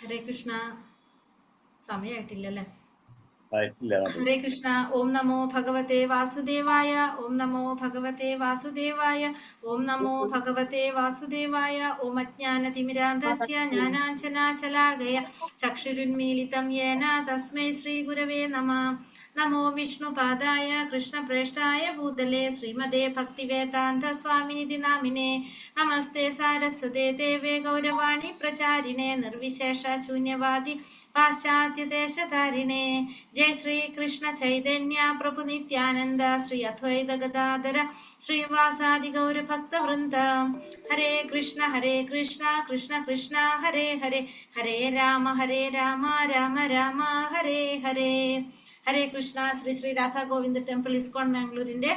ഹരേ കൃഷ്ണ. സമയമായിട്ടില്ലല്ലേ? ആയിട്ടില്ല. ഹരേ കൃഷ്ണ. ഓം നമോ ഭഗവത്തെ വാസുദേവായ. ഓം നമോ ഭഗവത്തെ വാസുദേവായ. ഓം നമോ ഭഗവത്തെ വാസുദേവായ. ഓം അജ്ഞാനതിമിരാന്ധസ്യ ജ്ഞാനാഞ്ജനാശലാകയ ചക്ഷുരുന്മീലിതം യേന തസ്മൈ ശ്രീ ഗുരവേ നമഃ. നമോ വിഷ്ണുപാദായ കൃഷ്ണപ്രേഷ്ഠായ ഭൂതലേ ശ്രീമതേ ഭക്തിവേദാന്ത സ്വാമിനിധി നാമിനെ. നമസ്തേ സാരസ്വതേ ദേവേ ഗൗരവാണി പ്രചാരിണേ നിർവിശേഷ ശൂന്യവാദി പാശ്ചാത്യദേശധാരിണേ. ജയ ശ്രീ കൃഷ്ണ ചൈതന്യ പ്രഭു നിത്യാനന്ദ ശ്രീ അദ്വൈത ഗദാധര ശ്രീവാസാദി ഗൗരഭക്തവൃന്ദ. ഹരേ കൃഷ്ണ കൃഷ്ണ കൃഷ്ണ ഹരേ ഹരേ, ഹരേ രാമ രാമ രാമ ഹരേ ഹരേ. ഹരേ കൃഷ്ണ. ശ്രീ ശ്രീ രാധാ ഗോവിന്ദ ടെമ്പിൾ ഇസ്കോൺ മാംഗ്ലൂരിന്റെ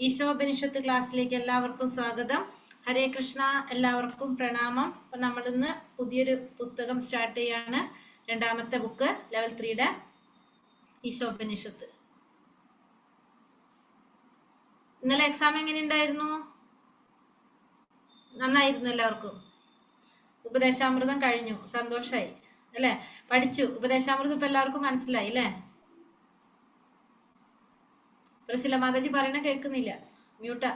ഈശോപനിഷത്ത് ക്ലാസ്സിലേക്ക് എല്ലാവർക്കും സ്വാഗതം. ഹരേ കൃഷ്ണ. എല്ലാവർക്കും പ്രണാമം. അപ്പൊ നമ്മളിന്ന് പുതിയൊരു പുസ്തകം സ്റ്റാർട്ട് ചെയ്യാണ്. രണ്ടാമത്തെ ബുക്ക്, ലെവൽ 3യുടെ ഈശോപനിഷത്ത്. ഇന്നലെ എക്സാം എങ്ങനെ ഉണ്ടായിരുന്നു? നന്നായിരുന്നു. എല്ലാവർക്കും ഉപദേശാമൃതം കഴിഞ്ഞു, സന്തോഷായി അല്ലെ? പഠിച്ചു. ഉപദേശാമൃതം ഇപ്പൊ എല്ലാവർക്കും മനസ്സിലായി അല്ലേ? പ്രസില മാതാജി പറയണ കേൾക്കുന്നില്ല, മ്യൂട്ടാ.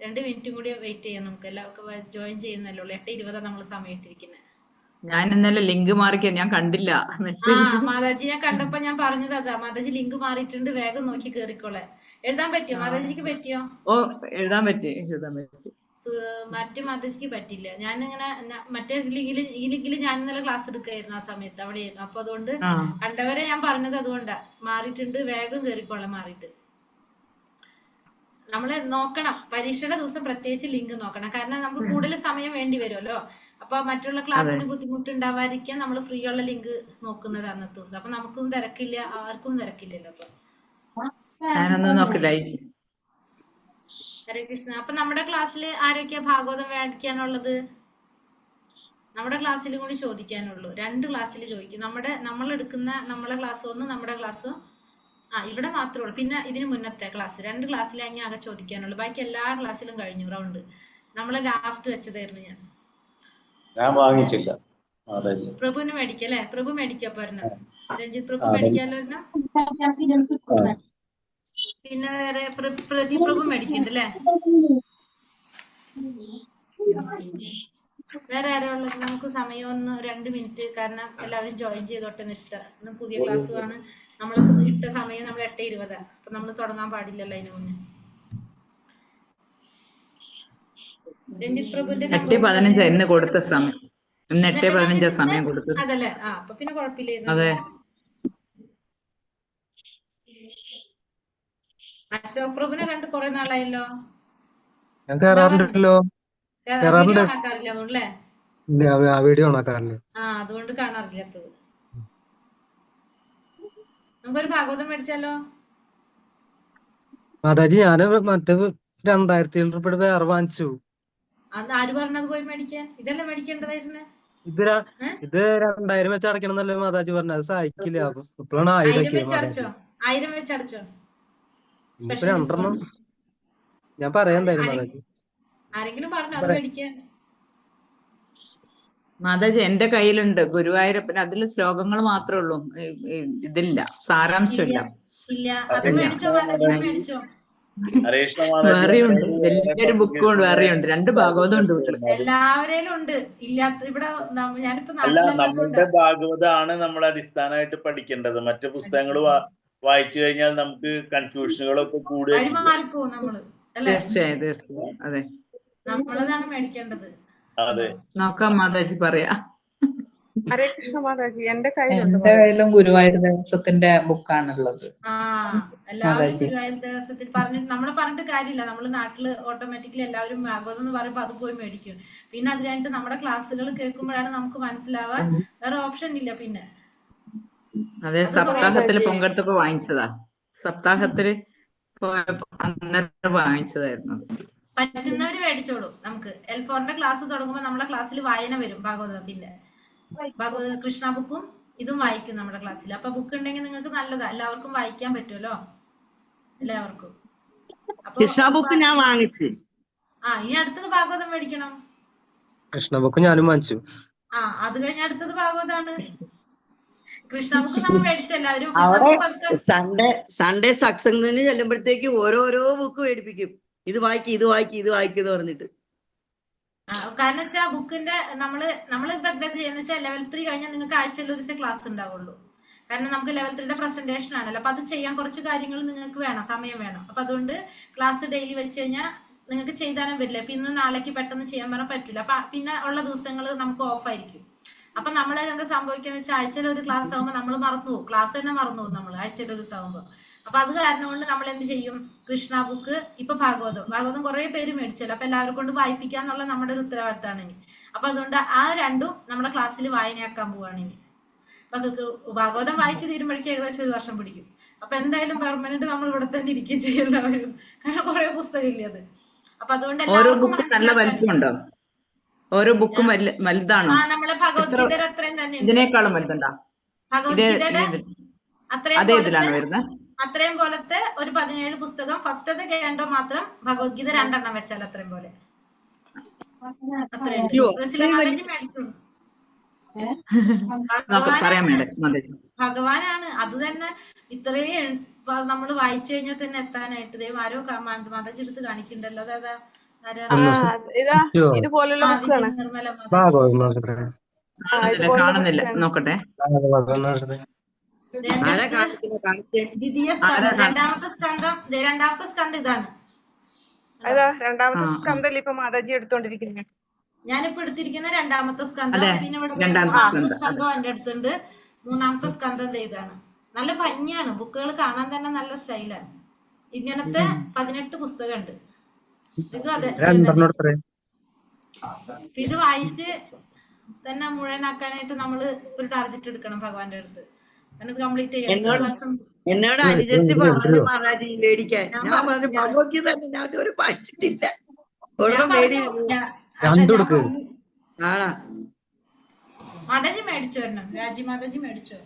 2 മിനിറ്റും കൂടി വെയിറ്റ് ചെയ്യാം. നമുക്ക് എല്ലാവർക്കും ജോയിൻ ചെയ്യുന്നല്ലോ. 8:20 നമ്മൾ സമയം ഇട്ടിരിക്കുന്നത്. ഞാൻ ഇന്നലെ ലിങ്ക് മാറിക്കാൻ ഞാൻ കണ്ടില്ല മെസ്സേജ്. മാതാജി ഞാൻ കണ്ടപ്പോ ഞാൻ പറഞ്ഞത് അതാ, മാതാജി ലിങ്ക് മാറിയിട്ടുണ്ട്, വേഗം നോക്കി കേറിക്കോളെ. എഴുതാൻ പറ്റിയോ മാതാജിക്ക്? പറ്റിയോ? ഓ, എഴുതാൻ പറ്റി. മറ്റേ മാതാജിക്ക് പറ്റില്ല. ഞാനിങ്ങനെ മറ്റേ ലിങ്കിൽ, ഈ ലിങ്കിൽ ഞാൻ ഇന്നലെ ക്ലാസ് എടുക്കായിരുന്നു, ആ സമയത്ത് അവിടെ ആയിരുന്നു. അപ്പൊ അതുകൊണ്ട് കണ്ടവരെ ഞാൻ പറഞ്ഞത് അതുകൊണ്ടാ. മാറിയിട്ടുണ്ട്, വേഗം കേറിക്കോളെ. മാറിയിട്ട് നമ്മള് നോക്കണം, പരീക്ഷയുടെ ദിവസം പ്രത്യേകിച്ച് ലിങ്ക് നോക്കണം. കാരണം നമുക്ക് കൂടുതൽ സമയം വേണ്ടി വരുമല്ലോ. അപ്പൊ മറ്റുള്ള ക്ലാസ്സിന് ബുദ്ധിമുട്ടുണ്ടാവാതിരിക്കാൻ നമ്മൾ ഫ്രീ ഉള്ള ലിങ്ക് നോക്കുന്നത് അന്നത്തെ ദിവസം. അപ്പൊ നമുക്കും തിരക്കില്ല, ആർക്കും തിരക്കില്ലല്ലോ. അപ്പൊ ഹരേ കൃഷ്ണ. അപ്പൊ നമ്മുടെ ക്ലാസ്സിൽ ആരൊക്കെയാ ഭാഗവതം മേടിക്കാനുള്ളത്? നമ്മുടെ ക്ലാസ്സിലും കൂടി ചോദിക്കാനുള്ളൂ. 2 ക്ലാസ്സിൽ ചോദിക്കും. നമ്മളെടുക്കുന്ന നമ്മളെ ക്ലാസ് ഒന്ന്, നമ്മുടെ ക്ലാസ്സും ഇവിടെ മാത്രമേ ഉള്ളൂ. പിന്നെ ഇതിന് മുന്നത്തെ ക്ലാസ് 2 ക്ലാസ്സിൽ ആകെ ചോദിക്കാനുള്ളൂ. ബാക്കി എല്ലാ ക്ലാസ്സിലും കഴിഞ്ഞു റൗണ്ട്. നമ്മളെ ലാസ്റ്റ് വെച്ചതായിരുന്നു ഞാൻ വാങ്ങിച്ചില്ല. പ്രഭുവിന് മേടിക്കല്ലേ? പ്രഭു മേടിക്കാ പറഞ്ഞ രഞ്ജിത്ത് പ്രഭു മേടിക്കാലോ. പിന്നെ വേറെ പ്രദീപ് പ്രഭു മേടിക്കണ്ടല്ലേ? വേറെ ആരോ ഉള്ളത്? നമുക്ക് സമയം ഒന്ന് 2 മിനിറ്റ്, കാരണം എല്ലാവരും ജോയിൻ ചെയ്തോട്ടെന്ന് വെച്ചിട്ടാ. ഇന്ന് പുതിയ ക്ലാസ്സുമാണ്. നമ്മളെ ഇട്ട സമയം നമ്മൾ 8:20. അപ്പൊ നമ്മൾ തുടങ്ങാൻ പാടില്ലല്ലോ അതിന് മുന്നേ. രഞ്ജിത്ത് പ്രഭുവിന്റെ 8:15 കൊടുത്ത സമയം. 8:15 സമയം കൊടുത്തു. അതല്ലേ? അപ്പൊ പിന്നെ കുഴപ്പമില്ലായിരുന്നു. അതെ. അശോക് പ്രഭുവിനെ കണ്ട് കുറെ നാളായല്ലോ. അതുകൊണ്ട് കാണാറില്ലാത്തത്. നമുക്കൊരു ഭാഗവതം മേടിച്ചാലോ മാതാജി? ഞാന് മറ്റേ 2700 രൂപയുടെ വേറെ വാങ്ങിച്ചു. അത് ആര് പറഞ്ഞത് പോയി മേടിക്കാൻ? ഇതല്ലേ മേടിക്കേണ്ടതായിരുന്നു. ഇത് 2000 വെച്ച് അടയ്ക്കണമെന്നല്ലേ മാതാജി പറഞ്ഞത്? സഹായിക്കില്ല. ഇപ്പോഴാണ് 1000 വെച്ചടച്ചോ? 1000 വെച്ചടച്ചോ? 2 ഞാൻ പറയാൻ മാതാജി. ആരെങ്കിലും പറഞ്ഞു അത് മേടിക്കാൻ? മാതാജി എന്റെ കയ്യിലുണ്ട് ഗുരുവായൂരപ്പൻ. അതില് ശ്ലോകങ്ങൾ മാത്രമേ ഉള്ളൂ, ഇതില്ല, സാരാംശമില്ല. ഇല്ല. അത് മേടിച്ചോ മാതാജി? മേടിച്ചോ? വേറെയുണ്ട്, വലിയൊരു ബുക്കുണ്ട്, വേറെയുണ്ട്. 2 ഭാഗവതം ഉണ്ട് വീട്ടില്. എല്ലാവരേലും ഉണ്ട്. ഇല്ലാത്ത ഇവിടെ ഞാനിപ്പോ നമ്മുടെ ഭാഗവതാണ് നമ്മൾ അടിസ്ഥാനമായിട്ട് പഠിക്കേണ്ടത്. മറ്റു പുസ്തകങ്ങൾ വായിച്ചു കഴിഞ്ഞാൽ നമുക്ക് കൺഫ്യൂഷനുകളൊക്കെ കൂടുതൽ. തീർച്ചയായും. അതെ, നമ്മളതാണ് മേടിക്കേണ്ടത്. നോക്കാം മാതാജി, പറയാ. ഹരേ കൃഷ്ണ മാതാജി. എന്റെ കയ്യിലും ഗുരുവായൂർ ദേവസ്വത്തിന്റെ ബുക്കാണുള്ളത്. എല്ലാവരും ഗുരുവായൂർ ദേവസ്വത്തിൽ പറഞ്ഞിട്ട് നമ്മളെ പറഞ്ഞിട്ട് കാര്യമില്ല. നമ്മള് നാട്ടില് ഓട്ടോമാറ്റിക്കലി എല്ലാവരും ഭാഗവതം എന്ന് പറയുമ്പോ അത് പോയി മേടിക്കും. പിന്നെ അത് കഴിഞ്ഞിട്ട് നമ്മുടെ ക്ലാസ്സുകൾ കേൾക്കുമ്പോഴാണ് നമുക്ക് മനസ്സിലാവാൻ. വേറെ ഓപ്ഷൻ ഇല്ല. പിന്നെ അതെ, സപ്താഹത്തില് പങ്കെടുത്തപ്പോ വാങ്ങിച്ചതാ. സപ്താഹത്തില് വാങ്ങിച്ചതായിരുന്നു. പറ്റുന്നവര് മേടിച്ചോളൂ. നമുക്ക് L4ന്റെ ക്ലാസ് തുടങ്ങുമ്പോൾ നമ്മളെ ക്ലാസ്സിൽ വായന വരും. ഭാഗവതത്തിന്റെ കൃഷ്ണ ബുക്കും ഇതും വായിക്കും നമ്മുടെ ക്ലാസ്സിൽ. അപ്പൊ ബുക്ക് ഉണ്ടെങ്കിൽ നിങ്ങൾക്ക് നല്ലതാ, എല്ലാവർക്കും വായിക്കാൻ പറ്റുമല്ലോ. എല്ലാവർക്കും കൃഷ്ണ ബുക്ക് ഞാൻ വാങ്ങിച്ചു. ഇനി അടുത്തത് ഭാഗവതം മേടിക്കണം. കൃഷ്ണ ബുക്ക് ഞാനും വാങ്ങിച്ചു. അത് കഴിഞ്ഞ അടുത്തത് ഭാഗവതാണ്. കൃഷ്ണ ബുക്ക് നമ്മൾ മേടിച്ചു എല്ലാവരും. കൃഷ്ണ അവിടെ ബുക്ക് പതുക്കെ സൺഡേ സത്സംഗത്തിന് ചെല്ലുമ്പോഴത്തേക്ക് ഓരോരോ ബുക്ക് മേടിപ്പിക്കും. ഇത് വായിക്കും എന്ന് പറഞ്ഞിട്ട്. കാരണം വെച്ചാൽ ആ ബുക്കിന്റെ നമ്മളിപ്പോ എന്താ ചെയ്യുന്ന വെച്ചാൽ ലെവൽ 3 കഴിഞ്ഞാൽ നിങ്ങൾക്ക് ആഴ്ചയിൽ ഒരു ക്ലാസ് ഉണ്ടാവുള്ളൂ. കാരണം നമുക്ക് ലെവൽ 3യുടെ പ്രസന്റേഷൻ ആണല്ലോ. അപ്പൊ അത് ചെയ്യാൻ കുറച്ച് കാര്യങ്ങൾ നിങ്ങൾക്ക് വേണം, സമയം വേണം. അപ്പൊ അതുകൊണ്ട് ക്ലാസ് ഡെയിലി വെച്ച് കഴിഞ്ഞാൽ നിങ്ങൾക്ക് ചെയ്താലും വരില്ല. ഇപ്പൊ ഇന്ന് നാളേക്ക് പെട്ടെന്ന് ചെയ്യാൻ പറഞ്ഞാൽ പറ്റില്ല. അപ്പൊ പിന്നെ ഉള്ള ദിവസങ്ങൾ നമുക്ക് ഓഫ് ആയിരിക്കും. അപ്പൊ നമ്മൾ എന്താ സംഭവിക്കുന്ന വെച്ചാൽ ആഴ്ചയിൽ ഒരു ക്ലാസ് ആകുമ്പോൾ നമ്മൾ മറന്നു പോകും. ക്ലാസ് തന്നെ മറന്നു പോകും നമ്മൾ ആഴ്ചയിൽ ഒരു ദിവസം ആകുമ്പോൾ. അപ്പൊ അത് കാരണം കൊണ്ട് നമ്മൾ എന്ത് ചെയ്യും, കൃഷ്ണ ബുക്ക് ഇപ്പൊ ഭാഗവതം കുറെ പേര് മേടിച്ചല്ലോ. അപ്പൊ എല്ലാവരും കൊണ്ട് വായിപ്പിക്കാന്നുള്ള നമ്മുടെ ഒരു ഉത്തരവാദിത്തമാണ് ഇനി. അപ്പൊ അതുകൊണ്ട് ആ രണ്ടും നമ്മുടെ ക്ലാസ്സിൽ വായനയാക്കാൻ പോവാണ് ഇനി. അപ്പൊ ഭാഗവതം വായിച്ചു തീരുമ്പോഴേക്കും ഏകദേശം 1 വർഷം പിടിക്കും. അപ്പൊ എന്തായാലും പെർമനന്റ് നമ്മൾ ഇവിടെ തന്നെ ഇരിക്കുകയും ചെയ്യല്ലാവരും. കാരണം കുറെ പുസ്തകം ഇല്ലേ അത്. അപ്പൊ അതുകൊണ്ട് ഓരോ ബുക്കും നല്ല വലിപ്പമുണ്ടോ? ഓരോ ബുക്കും വലുതാണോ? നമ്മളെ ഭഗവത്ഗീതയുടെ അത്രയും തന്നെ ഇതിനേക്കാളും വലുതുണ്ടോ? ഭഗവത്ഗീതയുടെ അതേ ഇതിലാണ് വരുന്നത്. അത്രയും പോലത്തെ ഒരു 17 പുസ്തകം. ഫസ്റ്റത്തെ കേണ്ടോ മാത്രം ഭഗവത്ഗീത 2 എണ്ണം വെച്ചാൽ അത്രയും പോലെ. ഭഗവാനാണ് അത് തന്നെ. ഇത്രയും നമ്മൾ വായിച്ചു കഴിഞ്ഞാൽ തന്നെ എത്താനായിട്ട് ദൈവം ആരോ മാതാജി എടുത്ത് കാണിക്കണ്ടല്ലോ. അതാ ഇതുപോലുള്ള ബുക്കാണ്. കാണുന്നില്ല, നോക്കട്ടെ. രണ്ടാമത്തെ സ്കന്ധം ഇതാണ്. രണ്ടാമത്തെ സ്കന്ധം ഇപ്പൊ മാതാജി എടുത്തോണ്ടിരിക്കുന്നത്. ഞാനിപ്പോ എടുത്തിരിക്കുന്ന രണ്ടാമത്തെ സ്കന്ധം. പിന്നെ ഇവിടെ മൂന്നാമത്തെ സ്കന്ധം എന്റെ അടുത്തുണ്ട്. മൂന്നാമത്തെ സ്കന്ധം ഇതാണ്. നല്ല ഭംഗിയാണ്, ബുക്കുകൾ കാണാൻ തന്നെ നല്ല സ്റ്റൈലാണ്. ഇങ്ങനത്തെ 18 പുസ്തകം ഉണ്ട്. ഇതും അതെ. ഇത് വായിച്ച് തന്നെ മുഴുവനാക്കാനായിട്ട് നമ്മള് ഒരു ടാർജറ്റ് എടുക്കണം ഭഗവാന്റെ അടുത്ത്. അത് കംപ്ലീറ്റ് ചെയ്യണം. എന്നോട് അനുജത്തി പറഞ്ഞു മഹാരാജി മേടിക്കാൻ. ഞാൻ പറഞ്ഞു ഭഗവത്ഗീത ഞാൻ ഒരു പഠിച്ചിട്ടില്ല. മാതാജി മേടിച്ചോ ഒരെണ്ണം. രാജി മാതാജി മേടിച്ചോ?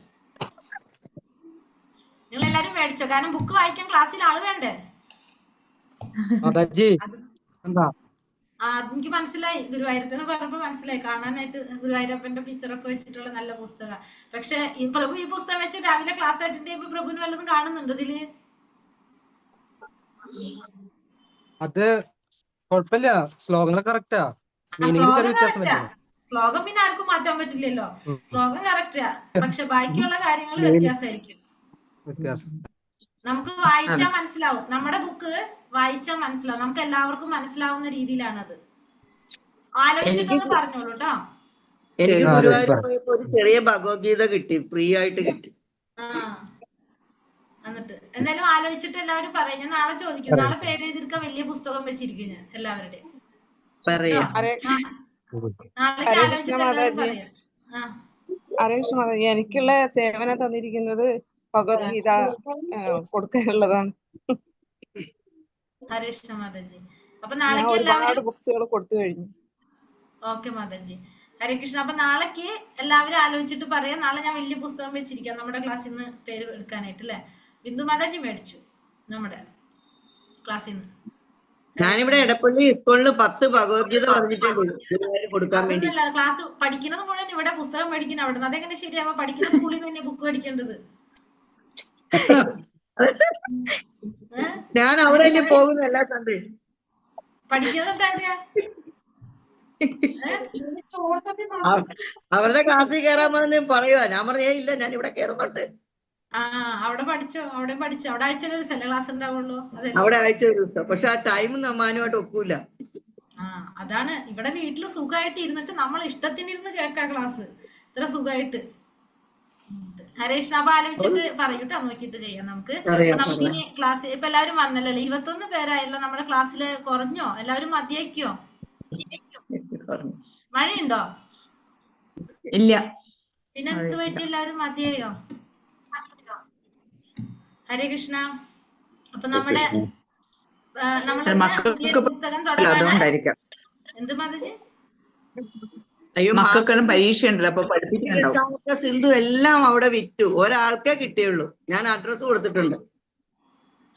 നിങ്ങൾ എല്ലാരും മേടിച്ചോ? കാരണം ബുക്ക് വായിക്കാൻ ക്ലാസ്സിൽ ആള് വേണ്ടേ? എനിക്ക് മനസ്സിലായി. ഗുരുവായൂരത്തിന് പറഞ്ഞപ്പോ മനസ്സിലായി. കാണാനായിട്ട് ഗുരുവായൂരപ്പന്റെ പിക്ചറൊക്കെ വെച്ചിട്ടുള്ള നല്ല പുസ്തകം. പക്ഷെ ഈ പ്രഭു ഈ പുസ്തകം വെച്ച് രാവിലെ ക്ലാസ് അറ്റൻഡ് ചെയ്യുമ്പോ പ്രഭുവിന് വല്ലതും കാണുന്നുണ്ടോ ഇതില്? അത് കുഴപ്പമില്ല, ശ്ലോകങ്ങൾ കറക്റ്റാ. ശ്ലോകം പിന്നെ ആർക്കും മാറ്റാൻ പറ്റില്ലല്ലോ. ശ്ലോകം കറക്റ്റാ, പക്ഷെ ബാക്കിയുള്ള കാര്യങ്ങൾ വ്യത്യാസമായിരിക്കും. നമുക്ക് വായിച്ചാൽ മനസ്സിലാവും. നമ്മുടെ ബുക്ക് വായിച്ചാൽ മനസ്സിലാവും. നമുക്ക് എല്ലാവർക്കും മനസ്സിലാവുന്ന രീതിയിലാണത്. ആലോചിച്ചിട്ടൊന്ന് പറഞ്ഞോളൂ കേട്ടോ. എനിക്ക് ഗുരുവായൂർ പോയപ്പോ ഒരു ചെറിയ ഭഗവത്ഗീത കിട്ടി, ഫ്രീ ആയിട്ട് കിട്ടി. എന്നിട്ട് എന്തായാലും ആലോചിച്ചിട്ട് എല്ലാവരും പറയും. ഞാൻ നാളെ ചോദിക്കും. നാളെ പേര് എഴുതിയിരിക്കാൻ വലിയ പുസ്തകം വെച്ചിരിക്കും ഞാൻ എല്ലാവരുടെയും. നാളേക്ക് ആലോചിച്ചിട്ട് എല്ലാവരും പറയാം. എനിക്കുള്ള സേവനം തന്നിരിക്കുന്നത് ഭഗവത്ഗീത കൊടുക്കാനുള്ളതാണ്. ഹരേ കൃഷ്ണ മാതാജി. അപ്പൊ നാളേക്ക് എല്ലാവരും ബുക്സുകൾ കൊടുത്തു കഴിഞ്ഞു. ഓക്കെ മാതാജി, ഹരേ കൃഷ്ണ. അപ്പൊ നാളേക്ക് എല്ലാവരും ആലോചിച്ചിട്ട് പറയാം. നാളെ ഞാൻ വലിയ പുസ്തകം വെച്ചിരിക്കാം നമ്മുടെ ക്ലാസ്സിൽ നിന്ന് പേര് എടുക്കാനായിട്ട്. അല്ലെ? ബിന്ദു മാതാജി മേടിച്ചു നമ്മുടെ ക്ലാസ്സിൽ നിന്ന്. ഞാനിവിടെ എടപ്പള്ളി സ്കൂളിൽ 10 ഭഗവത്ഗീത പറഞ്ഞിട്ടുണ്ട് കൊടുക്കാൻ വേണ്ടി. ക്ലാസ് പഠിക്കുന്നത് മുഴുവൻ ഇവിടെ പുസ്തകം മേടിക്കുന്ന അവിടെ നിന്ന്. അതെങ്ങനെ ശരിയാവുമ്പോ പഠിക്കുന്ന സ്കൂളിൽ നിന്ന് തന്നെ ബുക്ക് മേടിക്കേണ്ടത്? ഞാൻ അവിടെ പോകുന്ന എല്ലാ സൺഡേ പഠിക്കുന്നത് അവരുടെ ക്ലാസ്സിൽ കയറാൻ പറഞ്ഞ് പറയുവാ. ഞാൻ പറഞ്ഞേ ഇല്ല, ഞാൻ ഇവിടെ കയറുന്നുണ്ട്. അവിടെ പഠിച്ചോ? അവിടെ പഠിച്ചോ? അവിടെ ആഴ്ചയിൽ ഒരു സെല ക്ലാസ് ഉണ്ടാവുള്ളൂ. അവിടെ ആഴ്ച ഒരു ദിവസം. പക്ഷെ ആ ടൈം നമ്മാനുമായിട്ട് ഒക്കൂല. അതാണ്. ഇവിടെ വീട്ടില് സുഖമായിട്ട് ഇരുന്നിട്ട് നമ്മൾ ഇഷ്ടത്തിനിരുന്ന് കേൾക്കാം ക്ലാസ്. ഇത്ര സുഖമായിട്ട്. ഹരേഷ്ണ. അപ്പൊ ആലോചിച്ചിട്ട് പറയൂട്ടോ, നോക്കിയിട്ട് ചെയ്യാം നമുക്ക്. നമുക്കിനി ക്ലാസ് ഇപ്പൊ എല്ലാവരും വന്നല്ലോ. 21 പേരായല്ലോ. നമ്മുടെ ക്ലാസ്സില് കുറഞ്ഞോ? എല്ലാവരും മതിയാക്കിയോ? മഴയുണ്ടോ? ഇല്ല. പിന്നെ എന്ത് പറ്റി? എല്ലാവരും മതിയായോ? ഹരേ കൃഷ്ണ. അപ്പൊ നമ്മുടെ പുതിയ പുസ്തകം തുടങ്ങാൻ. എന്ത് മാതാജി? മക്കൾക്കെല്ലാം പരീക്ഷ ഉണ്ടല്ലോ, അപ്പൊ പഠിപ്പിക്കുന്നുണ്ടാവും. സിന്ധു എല്ലാം അവിടെ വിറ്റു. ഒരാൾക്കേ കിട്ടിയുള്ളൂ. ഞാൻ അഡ്രസ് കൊടുത്തിട്ടുണ്ട്.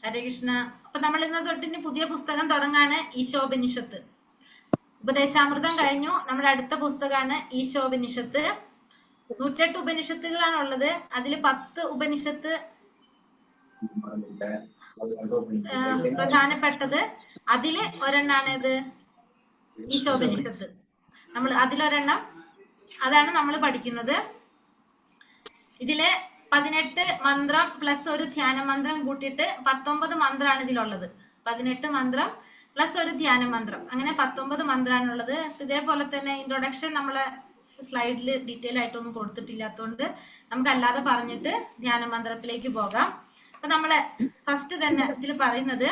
ഹരേ കൃഷ്ണ. അപ്പൊ നമ്മൾ ഇന്ന് തൊട്ടിന് പുതിയ പുസ്തകം തുടങ്ങാണ്. ഈശോപനിഷത്ത്. ഉപദേശാമൃതം കഴിഞ്ഞു. നമ്മുടെ അടുത്ത പുസ്തകമാണ് ഈശോപനിഷത്ത്. 108 ഉപനിഷത്തുകളാണ് ഉള്ളത്. അതിൽ 10 ഉപനിഷത്ത് പ്രധാനപ്പെട്ടത്. അതില് ഒരെണ്ണാണ് ഇത് ഈശോപനിഷത്ത്. നമ്മൾ അതിലൊരെണ്ണം അതാണ് നമ്മൾ പഠിക്കുന്നത്. ഇതില് 18 മന്ത്രം പ്ലസ് ഒരു ധ്യാന മന്ത്രം കൂട്ടിയിട്ട് 19 മന്ത്രമാണ് ഇതിലുള്ളത്. 18 മന്ത്രം പ്ലസ് ഒരു ധ്യാന മന്ത്രം, അങ്ങനെ 19 മന്ത്രമാണുള്ളത്. ഇതേപോലെ തന്നെ ഇൻട്രൊഡക്ഷൻ നമ്മളെ സ്ലൈഡിൽ ഡീറ്റെയിൽ ആയിട്ടൊന്നും കൊടുത്തിട്ടില്ലാത്തതുകൊണ്ട് നമുക്ക് അല്ലാതെ പറഞ്ഞിട്ട് ധ്യാന മന്ത്രത്തിലേക്ക് പോകാം. അപ്പൊ നമ്മളെ ഫസ്റ്റ് തന്നെ ഇതിൽ പറയുന്നത്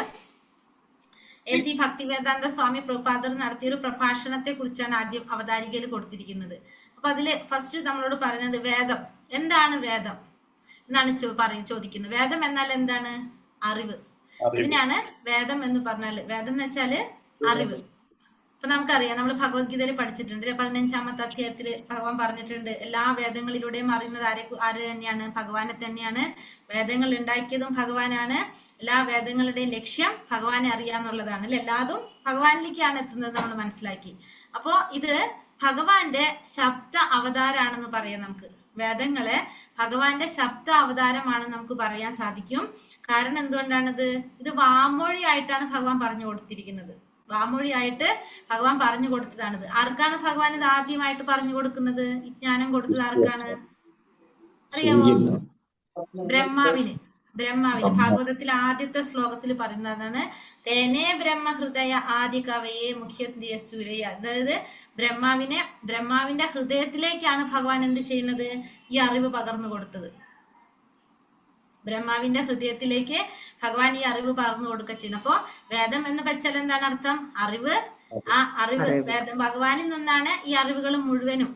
AC ഭക്തിവേദാന്ത സ്വാമി പ്രഭുപാദർ നടത്തിയൊരു പ്രഭാഷണത്തെ കുറിച്ചാണ് ആദ്യം അവതാരികയിൽ കൊടുത്തിരിക്കുന്നത്. അപ്പൊ അതില് ഫസ്റ്റ് നമ്മളോട് പറയുന്നത് വേദം എന്താണ്, വേദം എന്നാണ് ചോദിക്കുന്നത്. വേദം എന്നാൽ എന്താണ്? അറിവ്. ഇതിനാണ് വേദം എന്ന് പറഞ്ഞാല്. വേദം എന്ന് വെച്ചാല് അറിവ്. അപ്പൊ നമുക്കറിയാം, നമ്മൾ ഭഗവത്ഗീതയിൽ പഠിച്ചിട്ടുണ്ട്. 15ാമത്തെ അധ്യായത്തില് ഭഗവാൻ പറഞ്ഞിട്ടുണ്ട്, എല്ലാ വേദങ്ങളിലൂടെയും അറിയുന്നത് ആര് തന്നെയാണ്? ഭഗവാനെ തന്നെയാണ്. വേദങ്ങൾ ഉണ്ടാക്കിയതും ഭഗവാനാണ്. എല്ലാ വേദങ്ങളുടെയും ലക്ഷ്യം ഭഗവാനെ അറിയാന്നുള്ളതാണ്. അല്ലെ, എല്ലാതും ഭഗവാനിലേക്കാണ് എത്തുന്നത് നമ്മൾ മനസ്സിലാക്കി. അപ്പോ ഇത് ഭഗവാന്റെ ശബ്ദ അവതാരാണെന്ന് പറയാം. നമുക്ക് വേദങ്ങളെ ഭഗവാന്റെ ശബ്ദ അവതാരമാണെന്ന് നമുക്ക് പറയാൻ സാധിക്കും. കാരണം എന്തുകൊണ്ടാണിത്? ഇത് വാമൊഴിയായിട്ടാണ് ഭഗവാൻ പറഞ്ഞു കൊടുത്തിരിക്കുന്നത്. വാമൊഴിയായിട്ട് ഭഗവാൻ പറഞ്ഞു കൊടുത്തതാണിത്. ആർക്കാണ് ഭഗവാൻ ഇത് ആദ്യമായിട്ട് പറഞ്ഞു കൊടുക്കുന്നത്? ഈ ജ്ഞാനം കൊടുത്തത് ആർക്കാണ് അറിയാമോ? ബ്രഹ്മാവിന്. ഭാഗവതത്തിൽ ആദ്യത്തെ ശ്ലോകത്തിൽ പറയുന്നതാണ് തേനേ ബ്രഹ്മഹൃദയ ആദി കവയെ മുഖ്യ സൂര്യ. അതായത് ബ്രഹ്മാവിന്റെ ഹൃദയത്തിലേക്കാണ് ഭഗവാൻ എന്ത് ചെയ്യുന്നത്? ഈ അറിവ് പകർന്നു കൊടുത്തത്. ബ്രഹ്മാവിന്റെ ഹൃദയത്തിലേക്ക് ഭഗവാൻ ഈ അറിവ് പകർന്നു കൊടുക്കുക ചെയ്യുന്നു. അപ്പോ വേദം എന്ന് വെച്ചാൽ എന്താണ് അർത്ഥം? അറിവ്. ആ അറിവ് ഭഗവാനിൽ നിന്നാണ് ഈ അറിവുകൾ മുഴുവനും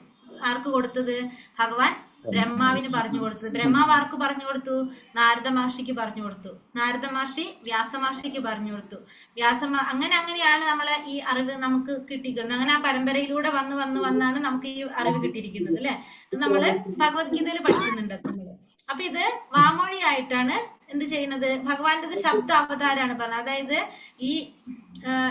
ആർക്ക് കൊടുത്തത്? ഭഗവാൻ ബ്രഹ്മാവിന് പറഞ്ഞു കൊടുത്തത്. ബ്രഹ്മാവ് ആർക്ക് പറഞ്ഞു കൊടുത്തു? നാരദ മഹർഷിക്ക് പറഞ്ഞു കൊടുത്തു. നാരദ മഹർഷി വ്യാസ മഹർഷിക്ക് പറഞ്ഞു കൊടുത്തു. അങ്ങനെയാണ് നമ്മളെ ഈ അറിവ് നമുക്ക് കിട്ടിക്കുന്നത്. അങ്ങനെ ആ പരമ്പരയിലൂടെ വന്നാണ് നമുക്ക് ഈ അറിവ് കിട്ടിയിരിക്കുന്നത്. അല്ലെ, നമ്മള് ഭഗവത്ഗീതയിൽ പഠിക്കുന്നുണ്ട് നമ്മള്. അപ്പൊ ഇത് വാമൊഴിയായിട്ടാണ് എന്ത് ചെയ്യുന്നത്? ഭഗവാന്റെ ശബ്ദ അവതാരാണ് പറഞ്ഞത്. അതായത്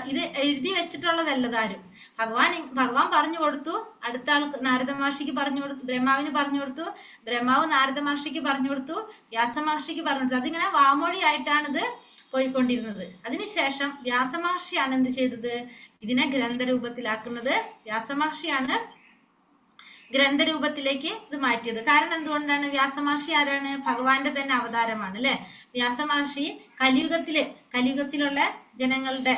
ഇത് എഴുതി വെച്ചിട്ടുള്ളതല്ലതാരും. ഭഗവാൻ പറഞ്ഞു കൊടുത്തു. അടുത്ത ആൾക്ക് നാരദ മഹർഷിക്ക് പറഞ്ഞു കൊടുത്തു. ബ്രഹ്മാവിന് പറഞ്ഞു കൊടുത്തു. ബ്രഹ്മാവ് നാരദ മഹർഷിക്ക് പറഞ്ഞു കൊടുത്തു. വ്യാസ മഹർഷിക്ക് പറഞ്ഞു കൊടുത്തു. അതിങ്ങനെ വാമൊഴിയായിട്ടാണ് ഇത് പോയിക്കൊണ്ടിരുന്നത്. അതിനുശേഷം വ്യാസ മഹർഷിയാണ് എന്ത് ചെയ്തത്? ഇതിനെ ഗ്രന്ഥരൂപത്തിലാക്കുന്നത്. വ്യാസ മഹർഷിയാണ് ഗ്രന്ഥരൂപത്തിലേക്ക് ഇത് മാറ്റിയത്. കാരണം എന്തുകൊണ്ടാണ്? വ്യാസമഹർഷി ആരാണ്? ഭഗവാന്റെ തന്നെ അവതാരമാണ്. അല്ലെ, വ്യാസമഹർഷി കലിയുഗത്തിലുള്ള ജനങ്ങളുടെ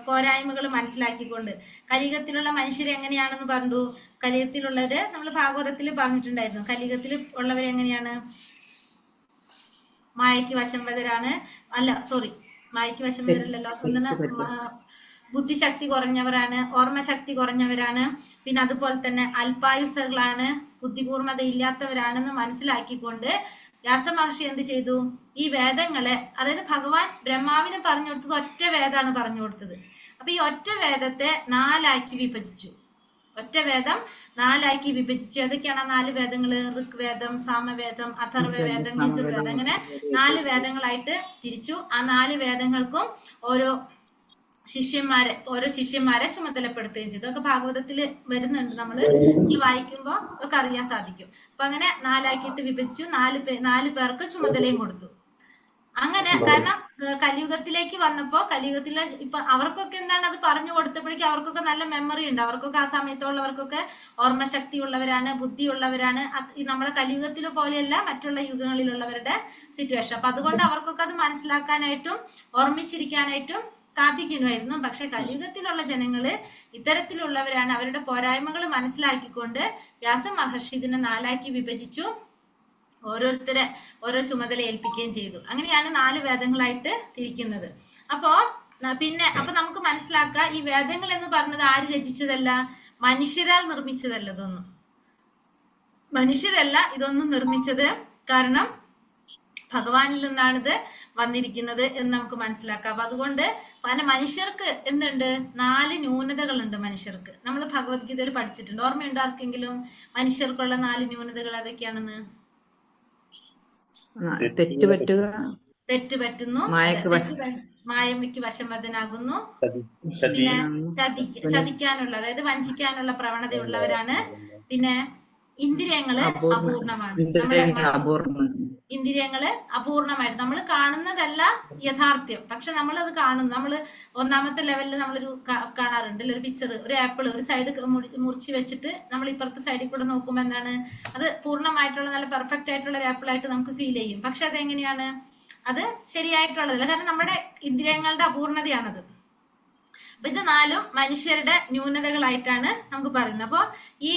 പോരായ്മകൾ മനസ്സിലാക്കിക്കൊണ്ട്, കലിയുഗത്തിലുള്ള മനുഷ്യർ എങ്ങനെയാണെന്ന് പറഞ്ഞു. കലിയുഗത്തിലുള്ളവര് നമ്മൾ ഭാഗവതത്തിൽ പറഞ്ഞിട്ടുണ്ടായിരുന്നു. കലിയുഗത്തിൽ ഉള്ളവരെങ്ങനെയാണ്? മായയ്ക്ക് വശംവദരാണ്. മായയ്ക്ക് വശംവദരല്ലല്ലോ, ബുദ്ധിശക്തി കുറഞ്ഞവരാണ്, ഓർമ്മശക്തി കുറഞ്ഞവരാണ്, പിന്നെ അതുപോലെ തന്നെ അല്പായുസകളാണ്, ബുദ്ധികൂർമ്മത ഇല്ലാത്തവരാണെന്ന് മനസ്സിലാക്കിക്കൊണ്ട് വ്യാസമഹർഷി എന്ത് ചെയ്തു? ഈ വേദങ്ങളെ, അതായത് ഭഗവാൻ ബ്രഹ്മാവിന് പറഞ്ഞു കൊടുത്തത് ഒറ്റ വേദമാണ് പറഞ്ഞു കൊടുത്തത്. അപ്പൊ ഈ ഒറ്റ വേദത്തെ 4 വിഭജിച്ചു. ഒറ്റ വേദം 4 വിഭജിച്ചു. ഏതൊക്കെയാണ് 4 വേദങ്ങള്? ഋഗ്വേദം, സാമവേദം, അഥർവവേദം, യജുർവേദം. അങ്ങനെ 4 വേദങ്ങളായിട്ട് തിരിച്ചു. ആ 4 വേദങ്ങൾക്കും ഓരോ ശിഷ്യന്മാരെ ചുമതലപ്പെടുത്തുകയും ചെയ്തു. അതൊക്കെ ഭാഗവതത്തിൽ വരുന്നുണ്ട്. നമ്മള് വായിക്കുമ്പോ ഒക്കെ അറിയാൻ സാധിക്കും. അപ്പൊ അങ്ങനെ 4 വിഭജിച്ചു. 4 പേർക്ക് ചുമതലയും കൊടുത്തു. അങ്ങനെ കാരണം കലിയുഗത്തിലേക്ക് വന്നപ്പോ കലിയുഗത്തിലെ ഇപ്പൊ അവർക്കൊക്കെ എന്താണ് അത് പറഞ്ഞു കൊടുത്തപ്പോഴേക്കും അവർക്കൊക്കെ നല്ല മെമ്മറി ഉണ്ട്. അവർക്കൊക്കെ ആ സമയത്തുള്ളവർക്കൊക്കെ ഓർമ്മശക്തി ഉള്ളവരാണ്, ബുദ്ധിയുള്ളവരാണ്. നമ്മളെ കലിയുഗത്തിൽ പോലെയല്ല മറ്റുള്ള യുഗങ്ങളിലുള്ളവരുടെ സിറ്റുവേഷൻ. അപ്പൊ അതുകൊണ്ട് അവർക്കൊക്കെ അത് മനസ്സിലാക്കാനായിട്ടും ഓർമ്മിച്ചിരിക്കാനായിട്ടും സാധിക്കുമായിരുന്നു. പക്ഷെ കലിയുഗത്തിലുള്ള ജനങ്ങള് ഇത്തരത്തിലുള്ളവരാണ്. അവരുടെ പോരായ്മകൾ മനസ്സിലാക്കിക്കൊണ്ട് വ്യാസ മഹർഷി ഇതിനെ 4 വിഭജിച്ചു. ഓരോരുത്തരെ ഓരോ ചുമതല ഏൽപ്പിക്കുകയും ചെയ്തു. അങ്ങനെയാണ് 4 വേദങ്ങളായിട്ട് തിരിക്കുന്നത്. അപ്പോ നമുക്ക് മനസ്സിലാക്കാം, ഈ വേദങ്ങൾ എന്ന് പറഞ്ഞത് ആര് രചിച്ചതല്ല, മനുഷ്യരാൽ നിർമ്മിച്ചതല്ല. ഇതൊന്നും മനുഷ്യരല്ല ഇതൊന്നും നിർമ്മിച്ചത്. കാരണം ഭഗവാനിൽ നിന്നാണിത് വന്നിരിക്കുന്നത് എന്ന് നമുക്ക് മനസ്സിലാക്കാം. അപ്പൊ അതുകൊണ്ട് മനുഷ്യർക്ക് എന്തുണ്ട്? 4 ന്യൂനതകളുണ്ട് മനുഷ്യർക്ക്. നമ്മൾ ഭഗവത്ഗീതയിൽ പഠിച്ചിട്ടുണ്ട്. ഓർമ്മയുണ്ടോ ആർക്കെങ്കിലും മനുഷ്യർക്കുള്ള 4 ന്യൂനതകൾ ഏതൊക്കെയാണെന്ന്? തെറ്റുപറ്റുക, തെറ്റ് പറ്റുന്നു, മായമിക്ക് വശംവദനാകുന്നു, പിന്നെ ചതിക്കാനുള്ള അതായത് വഞ്ചിക്കാനുള്ള പ്രവണതയുള്ളവരാണ്. പിന്നെ ഇന്ദ്രിയങ്ങള് അപൂർണമാണ്. ഇന്ദ്രിയങ്ങള് അപൂർണമായിട്ട് നമ്മൾ കാണുന്നതല്ല യഥാർത്ഥ്യം, പക്ഷെ നമ്മൾ അത് കാണുന്നു. നമ്മൾ ഒന്നാമത്തെ ലെവലിൽ നമ്മളൊരു കാണാറുണ്ട് ഒരു പിക്ചർ, ഒരു ആപ്പിൾ ഒരു സൈഡ് മുറിച്ച് വെച്ചിട്ട് നമ്മൾ ഇപ്പുറത്തെ സൈഡിൽ കൂടെ നോക്കുമ്പോൾ എന്താണ് അത് പൂർണ്ണമായിട്ടുള്ള നല്ല പെർഫെക്റ്റ് ആയിട്ടുള്ള ഒരു ആപ്പിൾ ആയിട്ട് നമുക്ക് ഫീൽ ചെയ്യും. പക്ഷെ അതെങ്ങനെയാണ്? അത് ശരിയായിട്ടുള്ളതല്ല, കാരണം നമ്മുടെ ഇന്ദ്രിയങ്ങളുടെ അപൂർണതയാണത്. അപ്പൊ ഇത് 4 മനുഷ്യരുടെ ന്യൂനതകളായിട്ടാണ് നമുക്ക് പറയുന്നത്. അപ്പൊ ഈ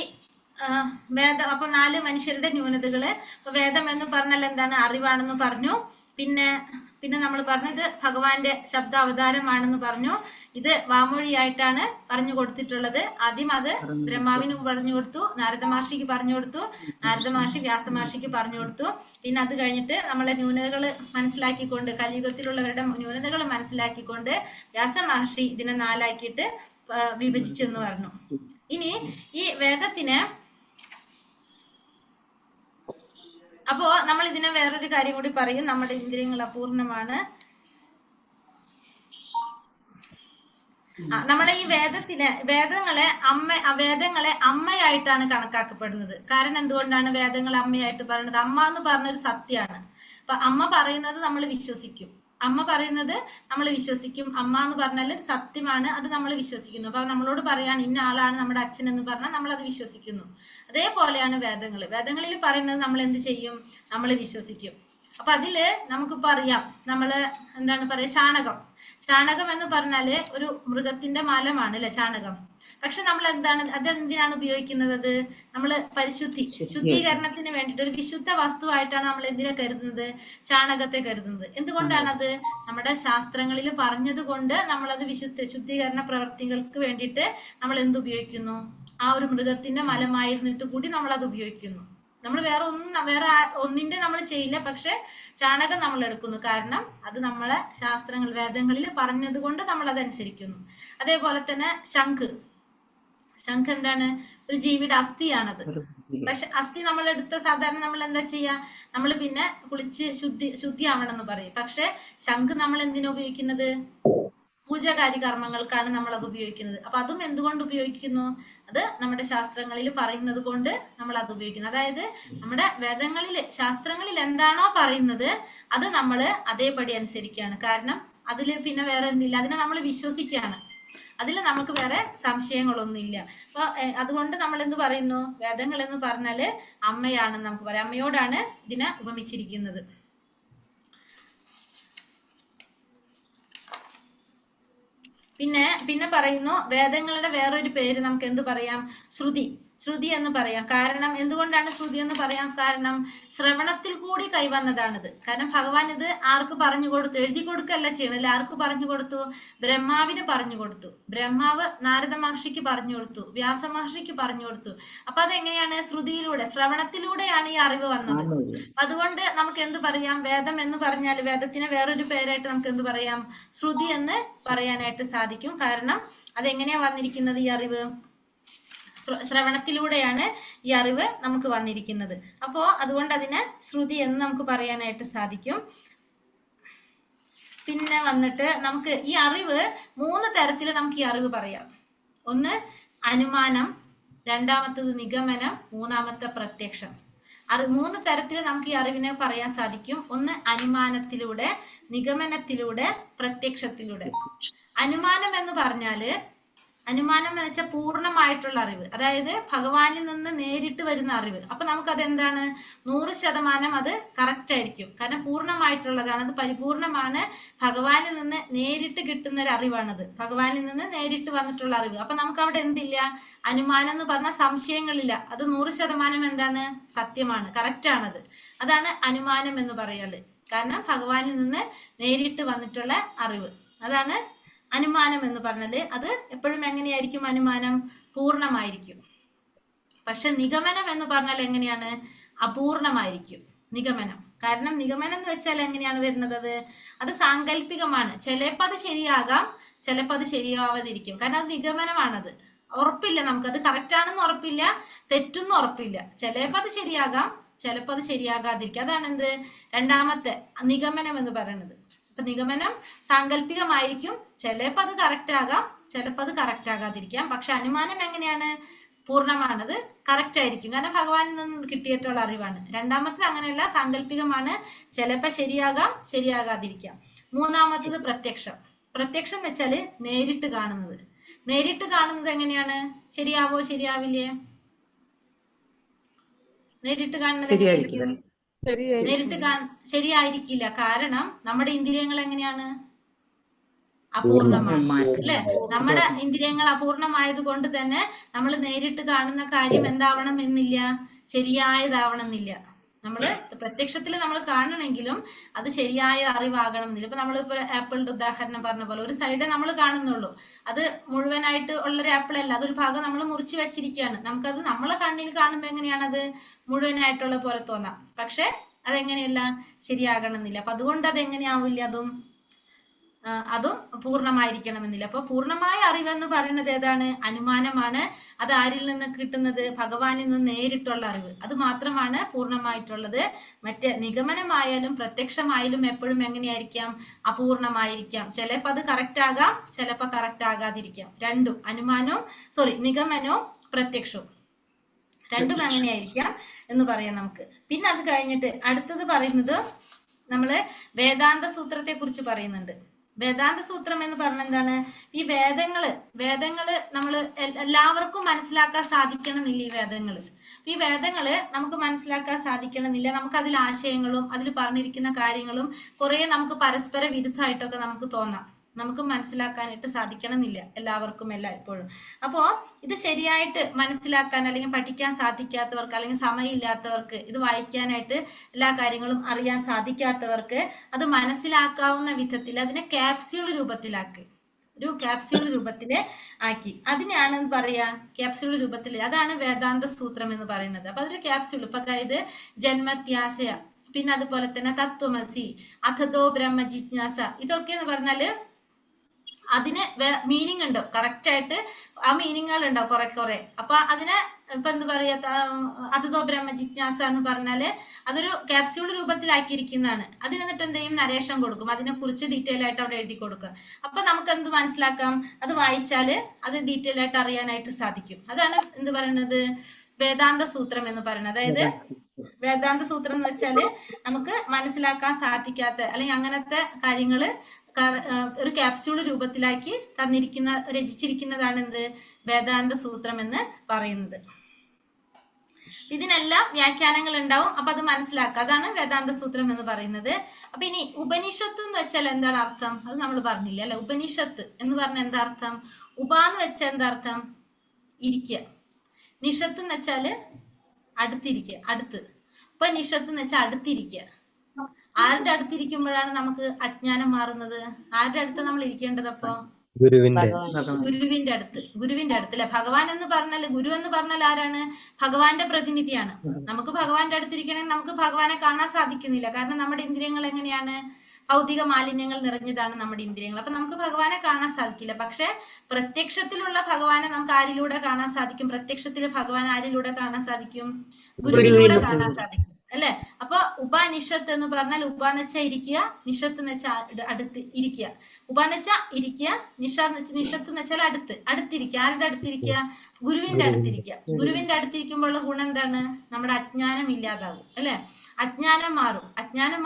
വേദം, അപ്പൊ 4 മനുഷ്യരുടെ ന്യൂനതകള്. അപ്പൊ വേദം എന്ന് പറഞ്ഞാൽ എന്താണ്? അറിവാണെന്ന് പറഞ്ഞു. പിന്നെ നമ്മൾ പറഞ്ഞു ഇത് ഭഗവാന്റെ ശബ്ദ അവതാരമാണെന്ന് പറഞ്ഞു. ഇത് വാമൊഴിയായിട്ടാണ് പറഞ്ഞു കൊടുത്തിട്ടുള്ളത്. ആദ്യം അത് ബ്രഹ്മാവിന് പറഞ്ഞു കൊടുത്തു, നാരദ മഹർഷിക്ക് പറഞ്ഞു കൊടുത്തു, നാരദ മഹർഷി വ്യാസ മഹർഷിക്ക് പറഞ്ഞു കൊടുത്തു. പിന്നെ അത് കഴിഞ്ഞിട്ട് നമ്മളെ ന്യൂനതകൾ മനസ്സിലാക്കിക്കൊണ്ട്, കലിയുഗത്തിലുള്ളവരുടെ ന്യൂനതകൾ മനസ്സിലാക്കിക്കൊണ്ട് വ്യാസ മഹർഷി ഇതിനെ 4 ആക്കിയിട്ട് വിഭജിച്ചു എന്ന് പറഞ്ഞു. ഇനി ഈ വേദത്തിന് അപ്പോ നമ്മൾ ഇതിനെ വേറൊരു കാര്യം കൂടി പറയും, നമ്മുടെ ഇന്ദ്രിയങ്ങൾ അപൂർണമാണ്. നമ്മളെ ഈ വേദങ്ങളെ അമ്മയായിട്ടാണ് കണക്കാക്കപ്പെടുന്നത്. കാരണം എന്തുകൊണ്ടാണ് വേദങ്ങളെ അമ്മയായിട്ട് പറയുന്നത്? അമ്മ എന്ന് പറഞ്ഞൊരു സത്യമാണ്. അപ്പൊ അമ്മ പറയുന്നത് നമ്മൾ വിശ്വസിക്കും. അമ്മ പറയുന്നത് നമ്മൾ വിശ്വസിക്കും. അമ്മ എന്ന് പറഞ്ഞാൽ സത്യമാണ്, അത് നമ്മൾ വിശ്വസിക്കുന്നു. അപ്പൊ നമ്മളോട് പറയാണ് ഇന്ന ആളാണ് നമ്മുടെ അച്ഛൻ എന്ന് പറഞ്ഞാൽ നമ്മൾ അത് വിശ്വസിക്കുന്നു. അതേപോലെയാണ് വേദങ്ങളിൽ പറയുന്നത് നമ്മൾ എന്ത് ചെയ്യും? നമ്മൾ വിശ്വസിക്കും. അപ്പൊ അതില് നമുക്കിപ്പോ അറിയാം, നമ്മള് എന്താണ് പറയാ, ചാണകം എന്ന് പറഞ്ഞാല് ഒരു മൃഗത്തിന്റെ മലമാണ് അല്ലെ ചാണകം. പക്ഷെ നമ്മൾ അതെന്തിനാണ് ഉപയോഗിക്കുന്നത്? അത് നമ്മള് ശുദ്ധീകരണത്തിന് വേണ്ടിയിട്ട് ഒരു വിശുദ്ധ വസ്തുവായിട്ടാണ് നമ്മൾ എന്തിനെ കരുതുന്നത്? ചാണകത്തെ കരുതുന്നത്. എന്തുകൊണ്ടാണത്? നമ്മുടെ ശാസ്ത്രങ്ങളിൽ പറഞ്ഞത് കൊണ്ട് നമ്മളത് ശുദ്ധീകരണ പ്രവർത്തികൾക്ക് വേണ്ടിയിട്ട് നമ്മൾ എന്തുപയോഗിക്കുന്നു? ആ ഒരു മൃഗത്തിന്റെ മലമായിരുന്നിട്ട് കൂടി നമ്മൾ അത് ഉപയോഗിക്കുന്നു. നമ്മൾ വേറെ ഒന്നിന്റെ നമ്മൾ ചെയ്യില്ല, പക്ഷെ ചാണകം നമ്മൾ എടുക്കുന്നു. കാരണം അത് നമ്മളെ ശാസ്ത്രങ്ങൾ വേദങ്ങളിൽ പറഞ്ഞത് കൊണ്ട് നമ്മൾ അതനുസരിക്കുന്നു. അതേപോലെ തന്നെ ശംഖ് എന്താണ്? ഒരു ജീവിയുടെ അസ്ഥിയാണത്. പക്ഷെ അസ്ഥി നമ്മൾ എടുത്ത സാധാരണ നമ്മൾ എന്താ ചെയ്യാ? നമ്മൾ പിന്നെ കുളിച്ച് ശുദ്ധിയാവണം എന്ന് പറയും. പക്ഷെ ശംഖ് നമ്മൾ എന്തിനാ ഉപയോഗിക്കുന്നത്? പൂജാകാരി കർമ്മങ്ങൾക്കാണ് നമ്മൾ അത് ഉപയോഗിക്കുന്നത്. അപ്പൊ അതും എന്തുകൊണ്ട് ഉപയോഗിക്കുന്നു? അത് നമ്മുടെ ശാസ്ത്രങ്ങളിൽ പറയുന്നത് കൊണ്ട് നമ്മൾ അത് ഉപയോഗിക്കുന്നു. അതായത് നമ്മുടെ ശാസ്ത്രങ്ങളിൽ എന്താണോ പറയുന്നത് അത് നമ്മൾ അതേപടി അനുസരിക്കുകയാണ്. കാരണം അതില് പിന്നെ വേറെ എന്തില്ല, അതിനെ നമ്മൾ വിശ്വസിക്കുകയാണ്. അതിൽ നമുക്ക് വേറെ സംശയങ്ങളൊന്നുമില്ല. അപ്പൊ അതുകൊണ്ട് നമ്മൾ എന്ത് പറയുന്നു? വേദങ്ങൾ എന്ന് പറഞ്ഞാല് അമ്മയാണെന്ന് നമുക്ക് പറയാം. അമ്മയോടാണ് ഇതിനെ ഉപമിച്ചിരിക്കുന്നത്. പിന്നെ പറയുന്നു വേദങ്ങളുടെ വേറൊരു പേര് നമുക്ക് എന്ത് പറയാം? ശ്രുതി എന്ന് പറയാം. കാരണം എന്തുകൊണ്ടാണ് ശ്രുതി എന്ന് പറയാം? കാരണം ശ്രവണത്തിൽ കൂടി കൈവന്നതാണിത്. കാരണം ഭഗവാൻ ഇത് ആർക്ക് പറഞ്ഞു കൊടുത്തു? എഴുതി കൊടുക്കല്ല ചെയ്യണല്ലേ, ആർക്ക് പറഞ്ഞു കൊടുത്തു? ബ്രഹ്മാവിന് പറഞ്ഞു കൊടുത്തു. ബ്രഹ്മാവ് നാരദ മഹർഷിക്ക് പറഞ്ഞു കൊടുത്തു, വ്യാസ മഹർഷിക്ക് പറഞ്ഞു കൊടുത്തു. അപ്പൊ അതെങ്ങനെയാണ്? ശ്രുതിയിലൂടെ, ശ്രവണത്തിലൂടെയാണ് ഈ അറിവ് വന്നത്. അതുകൊണ്ട് നമുക്ക് എന്ത് പറയാം? വേദം എന്ന് പറഞ്ഞാൽ വേദത്തിന് വേറൊരു പേരായിട്ട് നമുക്ക് എന്ത് പറയാം? ശ്രുതി എന്ന് പറയാനായിട്ട് സാധിക്കും. കാരണം അതെങ്ങനെയാ വന്നിരിക്കുന്നത്? ഈ അറിവ് ശ്രവണത്തിലൂടെയാണ് ഈ അറിവ് നമുക്ക് വന്നിരിക്കുന്നത്. അപ്പോ അതുകൊണ്ട് അതിനെ ശ്രുതി എന്ന് നമുക്ക് പറയാനായിട്ട് സാധിക്കും. പിന്നെ വന്നിട്ട് നമുക്ക് ഈ അറിവ് 3 തരത്തിൽ നമുക്ക് ഈ അറിവ് പറയാം. ഒന്ന് അനുമാനം, രണ്ടാമത്തത് നിഗമനം, മൂന്നാമത്തെ പ്രത്യക്ഷം. 3 തരത്തിൽ നമുക്ക് ഈ അറിവിനെ പറയാൻ സാധിക്കും. ഒന്ന് അനുമാനത്തിലൂടെ, നിഗമനത്തിലൂടെ, പ്രത്യക്ഷത്തിലൂടെ. അനുമാനം എന്ന് പറഞ്ഞാല്, അനുമാനം എന്ന് വെച്ചാൽ പൂർണ്ണമായിട്ടുള്ള അറിവ്, അതായത് ഭഗവാനിൽ നിന്ന് നേരിട്ട് വരുന്ന അറിവ്. അപ്പൊ നമുക്കത് എന്താണ്? 100% അത് കറക്റ്റ് ആയിരിക്കും. കാരണം പൂർണ്ണമായിട്ടുള്ളതാണ്, അത് പരിപൂർണമാണ്. ഭഗവാനിൽ നിന്ന് നേരിട്ട് കിട്ടുന്ന ഒരു അറിവാണത്, ഭഗവാനിൽ നിന്ന് നേരിട്ട് വന്നിട്ടുള്ള അറിവ്. അപ്പൊ നമുക്ക് അവിടെ എന്തില്ല? അനുമാനം എന്ന് പറഞ്ഞാൽ സംശയങ്ങളില്ല. അത് 100% എന്താണ്? സത്യമാണ്, കറക്റ്റ് ആണത്. അതാണ് അനുമാനം എന്ന് പറയാല്. കാരണം ഭഗവാനിൽ നിന്ന് നേരിട്ട് വന്നിട്ടുള്ള അറിവ്, അതാണ് അനുമാനം എന്ന് പറഞ്ഞാല്. അത് എപ്പോഴും എങ്ങനെയായിരിക്കും? അനുമാനം പൂർണ്ണമായിരിക്കും. പക്ഷെ നിഗമനം എന്ന് പറഞ്ഞാൽ എങ്ങനെയാണ്? അപൂർണമായിരിക്കും നിഗമനം. കാരണം നിഗമനം എന്ന് വെച്ചാൽ എങ്ങനെയാണ് വരുന്നത്? അത് സാങ്കല്പികമാണ്. ചിലപ്പോൾ അത് ശരിയാകാം, ചിലപ്പോൾ അത് ശരിയാവാതിരിക്കും. കാരണം അത് നിഗമനമാണത്, ഉറപ്പില്ല. നമുക്കത് കറക്റ്റ് ആണെന്ന് ഉറപ്പില്ല, തെറ്റൊന്നും ഉറപ്പില്ല. ചിലപ്പോൾ അത് ശരിയാകാം, ചിലപ്പോൾ അത് ശരിയാകാതിരിക്കാം. അതാണ് എന്ത് രണ്ടാമത്തെ നിഗമനം എന്ന് പറയുന്നത്. അപ്പൊ നിഗമനം സാങ്കല്പികമായിരിക്കും, ചിലപ്പോൾ അത് കറക്റ്റ് ആകാം, ചിലപ്പോൾ അത് കറക്റ്റ് ആകാതിരിക്കാം. പക്ഷെ അനുമാനം എങ്ങനെയാണ്? പൂർണ്ണമാണത്, കറക്റ്റ് ആയിരിക്കും, കാരണം ഭഗവാനിൽ നിന്ന് കിട്ടിയിട്ടുള്ള അറിവാണ്. രണ്ടാമത്തത് അങ്ങനെയല്ല, സാങ്കല്പികമാണ്, ചിലപ്പോൾ ശരിയാകാം, ശരിയാകാതിരിക്കാം. മൂന്നാമത്തത് പ്രത്യക്ഷം. പ്രത്യക്ഷം എന്ന് വെച്ചാല് നേരിട്ട് കാണുന്നത്. നേരിട്ട് കാണുന്നത് എങ്ങനെയാണ്? ശരിയാവോ ശരിയാവില്ലേ? നേരിട്ട് കാണുന്നത് എങ്ങനെയായിരിക്കും? നേരിട്ട് ശരിയായിരിക്കില്ല. കാരണം നമ്മുടെ ഇന്ദ്രിയങ്ങൾ എങ്ങനെയാണ്? അപൂർണമാണ് അല്ലെ? നമ്മുടെ ഇന്ദ്രിയങ്ങൾ അപൂർണമായത് കൊണ്ട് തന്നെ നമ്മൾ നേരിട്ട് കാണുന്ന കാര്യം എന്താവണം എന്നില്ല, ശരിയായതാവണം എന്നില്ല. നമ്മള് പ്രത്യക്ഷത്തിൽ നമ്മൾ കാണണമെങ്കിലും അത് ശരിയായ അറിവാകണം എന്നില്ല. ഇപ്പൊ നമ്മളിപ്പോ ആപ്പിളിന്റെ ഉദാഹരണം പറഞ്ഞ പോലെ ഒരു സൈഡേ നമ്മൾ കാണുന്നുള്ളൂ, അത് മുഴുവനായിട്ട് ഉള്ളൊരു ആപ്പിൾ അല്ല, അതൊരു ഭാഗം നമ്മൾ മുറിച്ച് വെച്ചിരിക്കുകയാണ്. നമുക്കത് നമ്മളെ കണ്ണിൽ കാണുമ്പോ എങ്ങനെയാണ് അത് മുഴുവനായിട്ടുള്ള പോലെ തോന്നാം, പക്ഷെ അതെങ്ങനെയല്ല, ശരിയാകണം എന്നില്ല. അപ്പൊ അതുകൊണ്ട് അത് എങ്ങനെയാവില്ല, അതും പൂർണ്ണമായിരിക്കണമെന്നില്ല. അപ്പൊ പൂർണ്ണമായ അറിവെന്ന് പറയുന്നത് ഏതാണ്? അനുമാനമാണ്. അത് ആരിൽ നിന്ന് കിട്ടുന്നത്? ഭഗവാനിൽ നിന്ന് നേരിട്ടുള്ള അറിവ്. അത് മാത്രമാണ് പൂർണ്ണമായിട്ടുള്ളത്. മറ്റ് നിഗമനമായാലും പ്രത്യക്ഷമായാലും എപ്പോഴും എങ്ങനെയായിരിക്കാം? അപൂർണമായിരിക്കാം. ചിലപ്പോൾ അത് കറക്റ്റ് ആകാം, ചിലപ്പോൾ കറക്റ്റ് ആകാതിരിക്കാം. രണ്ടും നിഗമനവും പ്രത്യക്ഷവും രണ്ടും അങ്ങനെയായിരിക്കാം എന്ന് പറയാം നമുക്ക്. പിന്നെ അത് കഴിഞ്ഞിട്ട് അടുത്തത് പറയുന്നത് നമ്മള് വേദാന്ത സൂത്രത്തെ കുറിച്ച് പറയുന്നുണ്ട്. വേദാന്ത സൂത്രം എന്ന് പറഞ്ഞ എന്താണ്? ഈ വേദങ്ങള് നമ്മൾ എല്ലാവർക്കും മനസ്സിലാക്കാൻ സാധിക്കണമെന്നില്ല. ഈ വേദങ്ങള് നമുക്ക് മനസ്സിലാക്കാൻ സാധിക്കണമെന്നില്ല. നമുക്ക് അതിൽ ആശയങ്ങളും അതിൽ പറഞ്ഞിരിക്കുന്ന കാര്യങ്ങളും കുറെ നമുക്ക് പരസ്പര വിരുദ്ധമായിട്ടൊക്കെ നമുക്ക് തോന്നാം. നമുക്ക് മനസ്സിലാക്കാനായിട്ട് സാധിക്കണമെന്നില്ല എല്ലാവർക്കും എല്ലായ്പ്പോഴും. അപ്പോൾ ഇത് ശരിയായിട്ട് മനസ്സിലാക്കാൻ അല്ലെങ്കിൽ പഠിക്കാൻ സാധിക്കാത്തവർക്ക്, അല്ലെങ്കിൽ സമയമില്ലാത്തവർക്ക്, ഇത് വായിക്കാനായിട്ട് എല്ലാ കാര്യങ്ങളും അറിയാൻ സാധിക്കാത്തവർക്ക് അത് മനസ്സിലാക്കാവുന്ന വിധത്തിൽ അതിനെ ക്യാപ്സ്യൂൾ രൂപത്തിലാക്കി, ഒരു ക്യാപ്സ്യൂൾ രൂപത്തില് ആക്കി. അതിനെയാണ് പറയാ ക്യാപ്സ്യൂൾ രൂപത്തിൽ. അതാണ് വേദാന്ത സൂത്രം എന്ന് പറയുന്നത്. അപ്പൊ അതൊരു ക്യാപ്സ്യൂൾ. ഇപ്പൊ അതായത് ജന്മത്യാസയ, പിന്നെ അതുപോലെ തന്നെ തത്വമസി, അഥതോ ബ്രഹ്മ ജിജ്ഞാസ, ഇതൊക്കെ എന്ന് പറഞ്ഞാല് അതിന് മീനിങ് ഉണ്ട്, കറക്റ്റ് ആയിട്ട് ആ മീനിങ്ങുകൾ ഉണ്ടാവും കുറെ. അപ്പൊ അതിനെ ഇപ്പൊ എന്താ പറയാ, അഥതോ ബ്രഹ്മ ജിജ്ഞാസ എന്ന് പറഞ്ഞാല് അതൊരു ക്യാപ്സ്യൂൾ രൂപത്തിലാക്കിയിരിക്കുന്നതാണ്. അതിന് എന്നിട്ട് എന്ത് ചെയ്യും? നരേഷൻ കൊടുക്കും, അതിനെ കുറിച്ച് ഡീറ്റെയിൽ ആയിട്ട് അവിടെ എഴുതി കൊടുക്കുക. അപ്പൊ നമുക്ക് എന്ത് മനസ്സിലാക്കാം? അത് വായിച്ചാല് അത് ഡീറ്റെയിൽ ആയിട്ട് അറിയാനായിട്ട് സാധിക്കും. അതാണ് എന്ത് പറയുന്നത്? വേദാന്ത സൂത്രം എന്ന് പറയുന്നത്. അതായത് വേദാന്ത സൂത്രം എന്ന് വെച്ചാല് നമുക്ക് മനസ്സിലാക്കാൻ സാധിക്കാത്ത അല്ലെങ്കിൽ അങ്ങനത്തെ കാര്യങ്ങള് ഒരു ക്യാപ്സ്യൂൾ രൂപത്തിലാക്കി രചിച്ചിരിക്കുന്നതാണ് എന്ത്? വേദാന്ത സൂത്രം എന്ന് പറയുന്നത്. ഇതിനെല്ലാം വ്യാഖ്യാനങ്ങൾ ഉണ്ടാവും. അപ്പൊ അത് മനസ്സിലാക്കുക, അതാണ് വേദാന്ത സൂത്രം എന്ന് പറയുന്നത്. അപ്പൊ ഇനി ഉപനിഷത്ത് എന്ന് വെച്ചാൽ എന്താണ് അർത്ഥം? അത് നമ്മൾ പറഞ്ഞില്ല അല്ലെ. ഉപനിഷത്ത് എന്ന് പറഞ്ഞാൽ എന്താ അർത്ഥം? എന്ന് വെച്ചാൽ എന്താ അർത്ഥം? ഇരിക്കുക. നിഷത്ത് എന്ന് വെച്ചാല് അടുത്തിരിക്കുക, അടുത്ത്. ഇപ്പൊ നിഷത്ത് എന്ന് വെച്ചാൽ അടുത്തിരിക്കുക. ആരുടെ അടുത്തിരിക്കുമ്പോഴാണ് നമുക്ക് അജ്ഞാനം മാറുന്നത്? ആരുടെ അടുത്ത് നമ്മൾ ഇരിക്കേണ്ടത്? അപ്പൊ ഗുരുവിന്റെ അടുത്ത് അല്ലെ. ഭഗവാൻ എന്ന് പറഞ്ഞാൽ, ഗുരു എന്ന് പറഞ്ഞാൽ ആരാണ്? ഭഗവാന്റെ പ്രതിനിധിയാണ്. നമുക്ക് ഭഗവാന്റെ അടുത്തിരിക്കണമെങ്കിൽ നമുക്ക് ഭഗവാനെ കാണാൻ സാധിക്കുന്നില്ല. കാരണം നമ്മുടെ ഇന്ദ്രിയങ്ങൾ എങ്ങനെയാണ്? ഭൗതിക മാലിന്യങ്ങൾ നിറഞ്ഞതാണ് നമ്മുടെ ഇന്ദ്രിയങ്ങൾ. അപ്പൊ നമുക്ക് ഭഗവാനെ കാണാൻ സാധിക്കില്ല. പക്ഷെ പ്രത്യക്ഷത്തിലുള്ള ഭഗവാനെ നമുക്ക് ആരിലൂടെ കാണാൻ സാധിക്കും? പ്രത്യക്ഷത്തില് ഭഗവാൻ ആരിലൂടെ കാണാൻ സാധിക്കും? ഗുരുവിലൂടെ കാണാൻ സാധിക്കും അല്ലെ. അപ്പൊ ഉപനിഷത്ത് എന്ന് പറഞ്ഞാൽ ഉപാന്ന് വെച്ചാൽ ഇരിക്കുക, നിഷത്ത് എന്ന് വെച്ചാൽ അടുത്ത് ഇരിക്കുക. ഉപാന്ന് വെച്ചാൽ ഇരിക്കുക, നിഷത്ത് എന്ന് വെച്ചാൽ അടുത്തിരിക്കുക. ആരുടെ അടുത്തിരിക്കുക? ഗുരുവിന്റെ അടുത്തിരിക്കുക. ഗുരുവിന്റെ അടുത്തിരിക്കുമ്പോഴുള്ള ഗുണം എന്താണ്? നമ്മുടെ അജ്ഞാനം ഇല്ലാതാവും അല്ലെ. അജ്ഞാനം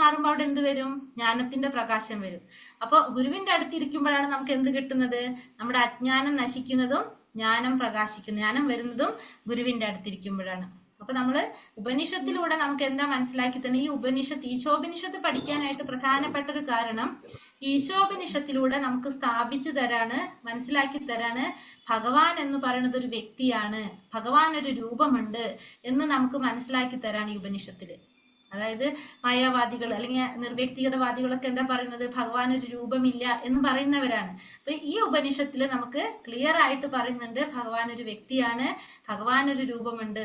മാറുമ്പോൾ അവിടെ എന്ത് വരും? ജ്ഞാനത്തിന്റെ പ്രകാശം വരും. അപ്പൊ ഗുരുവിന്റെ അടുത്തിരിക്കുമ്പോഴാണ് നമുക്ക് എന്ത് കിട്ടുന്നത്? നമ്മുടെ അജ്ഞാനം നശിക്കുന്നതും ജ്ഞാനം പ്രകാശിക്കുന്നതും, ജ്ഞാനം വരുന്നതും ഗുരുവിന്റെ അടുത്തിരിക്കുമ്പോഴാണ്. അപ്പൊ നമ്മള് ഉപനിഷത്തിലൂടെ നമുക്ക് എന്താ മനസ്സിലാക്കി തന്നെ ഈ ഈശോപനിഷത്ത് പഠിക്കാനായിട്ട് പ്രധാനപ്പെട്ട ഒരു കാരണം ഈശോപനിഷത്തിലൂടെ നമുക്ക് സ്ഥാപിച്ചു തരാണ്, മനസ്സിലാക്കി തരാണ് ഭഗവാൻ എന്ന് പറയുന്നത് ഒരു വ്യക്തിയാണ്, ഭഗവാൻ ഒരു രൂപമുണ്ട് എന്ന് നമുക്ക് മനസ്സിലാക്കി തരാണ് ഈ ഉപനിഷത്തില്. അതായത് മായാവാദികൾ അല്ലെങ്കിൽ നിർവ്യക്തിഗതവാദികളൊക്കെ എന്താ പറയുന്നത്? ഭഗവാൻ ഒരു രൂപമില്ല എന്ന് പറയുന്നവരാണ്. അപ്പൊ ഈ ഉപനിഷത്തില് നമുക്ക് ക്ലിയർ ആയിട്ട് പറയുന്നുണ്ട് ഭഗവാൻ ഒരു വ്യക്തിയാണ്, ഭഗവാൻ ഒരു രൂപമുണ്ട്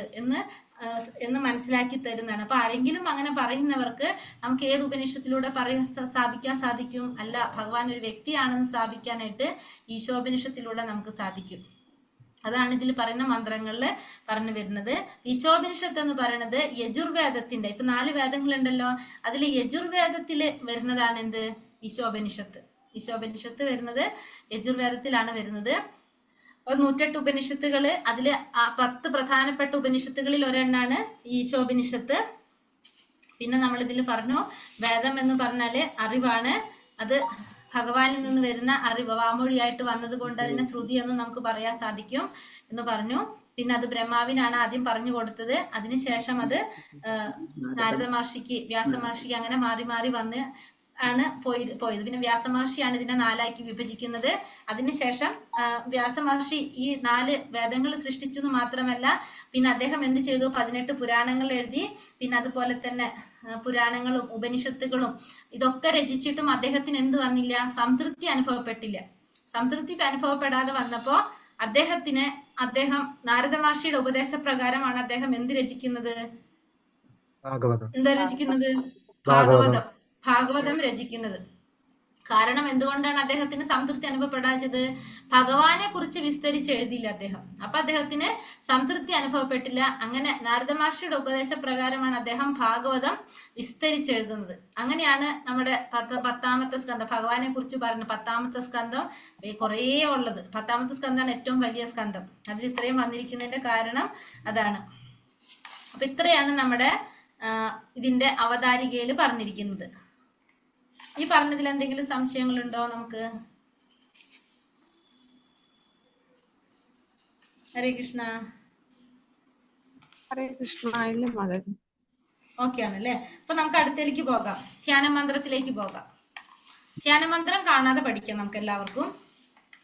എന്ന് മനസ്സിലാക്കി തരുന്നതാണ്. അപ്പൊ ആരെങ്കിലും അങ്ങനെ പറയുന്നവർക്ക് നമുക്ക് ഏത് ഉപനിഷത്തിലൂടെ സ്ഥാപിക്കാൻ സാധിക്കും? അല്ല, ഭഗവാൻ ഒരു വ്യക്തിയാണെന്ന് സ്ഥാപിക്കാനായിട്ട് ഈശോപനിഷത്തിലൂടെ നമുക്ക് സാധിക്കും. അതാണ് ഇതിൽ പറയുന്ന മന്ത്രങ്ങളിൽ പറഞ്ഞു വരുന്നത്. ഈശോപനിഷത്ത് എന്ന് പറയുന്നത് യജുർവേദത്തിന്റെ, ഇപ്പൊ 4 വേദങ്ങളുണ്ടല്ലോ, അതിൽ യജുർവേദത്തിൽ വരുന്നതാണ് എന്ത്? ഈശോപനിഷത്ത്. ഈശോപനിഷത്ത് വരുന്നത് യജുർവേദത്തിലാണ് വരുന്നത്. 108 ഉപനിഷത്തുകള്, അതില് 10 പ്രധാനപ്പെട്ട ഉപനിഷത്തുകളിൽ ഒരെണ്ണാണ് ഈശോപനിഷത്ത്. പിന്നെ നമ്മൾ ഇതിൽ പറഞ്ഞു വേദം എന്ന് പറഞ്ഞാല് അറിവാണ്, അത് ഭഗവാനിൽ നിന്ന് വരുന്ന അറിവ്, വാമൊഴിയായിട്ട് വന്നത് കൊണ്ട് അതിനെ ശ്രുതി എന്ന് നമുക്ക് പറയാൻ സാധിക്കും എന്ന് പറഞ്ഞു. പിന്നെ അത് ബ്രഹ്മാവിനാണ് ആദ്യം പറഞ്ഞു കൊടുത്തത്, അതിനുശേഷം അത് നാരദ മഹർഷിക്ക്, വ്യാസ മഹർഷിക്ക്, അങ്ങനെ മാറി മാറി വന്ന് ആണ് പോയത്. പിന്നെ വ്യാസമഹർഷിയാണ് ഇതിനെ 4ആക്കി വിഭജിക്കുന്നത്. അതിനുശേഷം വ്യാസമഹർഷി ഈ 4 വേദങ്ങൾ സൃഷ്ടിച്ചു എന്ന് മാത്രമല്ല, പിന്നെ അദ്ദേഹം എന്ത് ചെയ്തു? 18 പുരാണങ്ങൾ എഴുതി. പിന്നെ അതുപോലെ തന്നെ പുരാണങ്ങളും ഉപനിഷത്തുകളും ഇതൊക്കെ രചിച്ചിട്ടും അദ്ദേഹത്തിന് എന്ത് വന്നില്ല? സംതൃപ്തി അനുഭവപ്പെട്ടില്ല. സംതൃപ്തി അനുഭവപ്പെടാതെ വന്നപ്പോ അദ്ദേഹം നാരദ മഹർഷിയുടെ ഉപദേശപ്രകാരമാണ് അദ്ദേഹം എന്ത് രചിക്കുന്നത്? എന്താ രചിക്കുന്നത്? ഭാഗവതം രചിക്കുന്നത്. കാരണം എന്തുകൊണ്ടാണ് അദ്ദേഹത്തിന് സംതൃപ്തി അനുഭവപ്പെടാത്തത്? ഭഗവാനെ കുറിച്ച് വിസ്തരിച്ച് എഴുതിയില്ല അദ്ദേഹം. അപ്പൊ അദ്ദേഹത്തിന് സംതൃപ്തി അനുഭവപ്പെട്ടില്ല. അങ്ങനെ നാരദ മഹർഷിയുടെ ഉപദേശപ്രകാരമാണ് അദ്ദേഹം ഭാഗവതം വിസ്തരിച്ചെഴുതുന്നത്. അങ്ങനെയാണ് നമ്മുടെ 10ാമത്തെ സ്കന്ധം, ഭഗവാനെ കുറിച്ച് പറഞ്ഞ 10ാമത്തെ സ്കന്ധം കുറേ ഉള്ളത്. 10ാമത്തെ സ്കന്ധമാണ് ഏറ്റവും വലിയ സ്കന്ധം. അതിൽ ഇത്രയും വന്നിരിക്കുന്നതിന്റെ കാരണം അതാണ്. അപ്പൊ ഇത്രയാണ് നമ്മുടെ ഇതിന്റെ അവതാരികയിൽ പറഞ്ഞിരിക്കുന്നത്. ഈ പറഞ്ഞതിൽ എന്തെങ്കിലും സംശയങ്ങളുണ്ടോ നമുക്ക്? ഹരേ കൃഷ്ണ. ഹരേ കൃഷ്ണ. ഇല്ല മാതാജി. ഓക്കെ ആണല്ലേ. അപ്പൊ നമുക്ക് അടുത്തേക്ക് പോകാം, ധ്യാനമന്ത്രത്തിലേക്ക് പോകാം. ധ്യാനമന്ത്രം കാണാതെ പഠിക്കാം നമുക്ക് എല്ലാവർക്കും.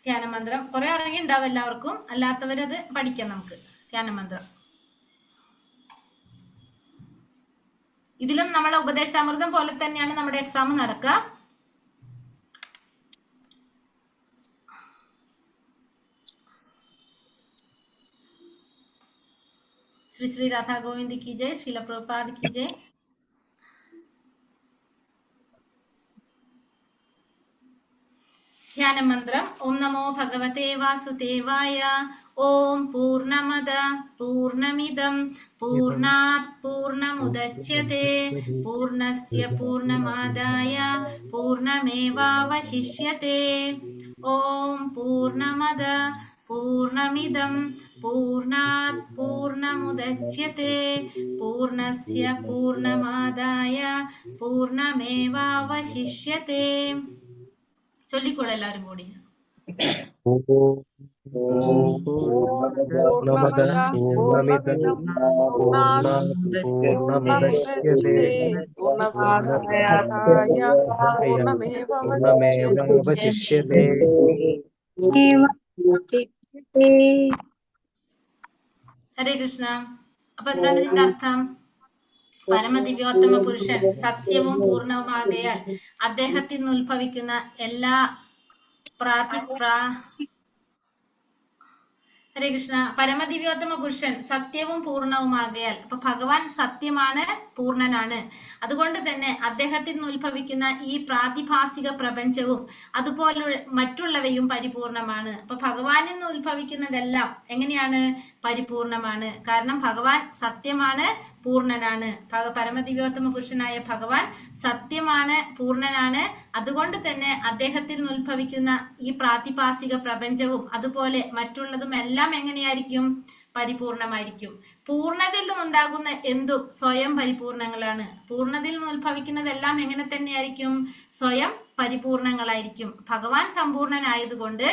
ധ്യാനമന്ത്രം കുറെ അറിയുണ്ടാവും എല്ലാവർക്കും, അല്ലാത്തവരത് പഠിക്കാം നമുക്ക്. ധ്യാനമന്ത്രം ഇതിലും നമ്മളെ ഉപദേശാമൃതം പോലെ തന്നെയാണ് നമ്മുടെ എക്സാം നടക്കുക. ശ്രീ ശ്രീ രാധാ ഗോവിന്ദ് की जय, श्रील प्रभुपाद की जय. ധ്യാനമന്ത്രം. ഓം നമോ ഭഗവതേ വാസുദേവായ. ഓം പൂർണ്ണമദ പൂർണ്ണമിദം പൂർണ്ണാത് പൂർണ്ണമുദച്യത്തെ പൂർണ്ണസ്യ പൂർണ്ണമാദായ പൂർണ്ണമേവാവശിഷ്യത്തെ. ഓം പൂർണ്ണമദ പൂർണ്ണമിദം പൂർണ്ണാത് പൂർണ്ണമുദച്യത്തെ പൂർണ്ണസ്യ പൂർണ്ണമാദായ പൂർണ്ണമേവാവശിഷ്യത്തെ. ചൊല്ലിക്കൂടെ എല്ലാവരും കൂടി. ഹരേ കൃഷ്ണ. അപ്പൊ എന്താണ് ഇതിന്റെ അർത്ഥം? പരമദിവ്യോത്തമ പുരുഷൻ സത്യവും പൂർണ്ണവുമാകയാൽ അദ്ദേഹത്തിൽ നിന്ന് ഉത്ഭവിക്കുന്ന എല്ലാ ഹരേ കൃഷ്ണ. പരമദിവ്യോത്തമ പുരുഷൻ സത്യവും പൂർണ്ണവുമാകയാൽ, അപ്പൊ ഭഗവാൻ സത്യമാണ്, പൂർണ്ണനാണ്. അതുകൊണ്ട് തന്നെ അദ്ദേഹത്തിൽ നിന്ന് ഉത്ഭവിക്കുന്ന ഈ പ്രാതിഭാസിക പ്രപഞ്ചവും അതുപോലെ മറ്റുള്ളവയും പരിപൂർണമാണ്. അപ്പൊ ഭഗവാനിൽ നിന്ന് ഉത്ഭവിക്കുന്നതെല്ലാം എങ്ങനെയാണ്? പരിപൂർണമാണ്. കാരണം ഭഗവാൻ സത്യമാണ്, പൂർണ്ണനാണ്. പരമദിവ്യോത്തമ പുരുഷനായ ഭഗവാൻ സത്യമാണ്, പൂർണ്ണനാണ്. അതുകൊണ്ട് തന്നെ അദ്ദേഹത്തിൽ നിന്ന് ഉത്ഭവിക്കുന്ന ഈ പ്രാതിഭാസിക പ്രപഞ്ചവും അതുപോലെ മറ്റുള്ളതും എല്ലാം എങ്ങനെയായിരിക്കും? പരിപൂർണമായിരിക്കും. പൂർണ്ണതയിൽ നിന്നുണ്ടാകുന്ന എന്തും സ്വയം പരിപൂർണങ്ങളാണ്. പൂർണ്ണതയിൽ നിന്ന് ഉത്ഭവിക്കുന്നതെല്ലാം എങ്ങനെ തന്നെയായിരിക്കും? സ്വയം പരിപൂർണങ്ങളായിരിക്കും. ഭഗവാൻ സമ്പൂർണനായതുകൊണ്ട്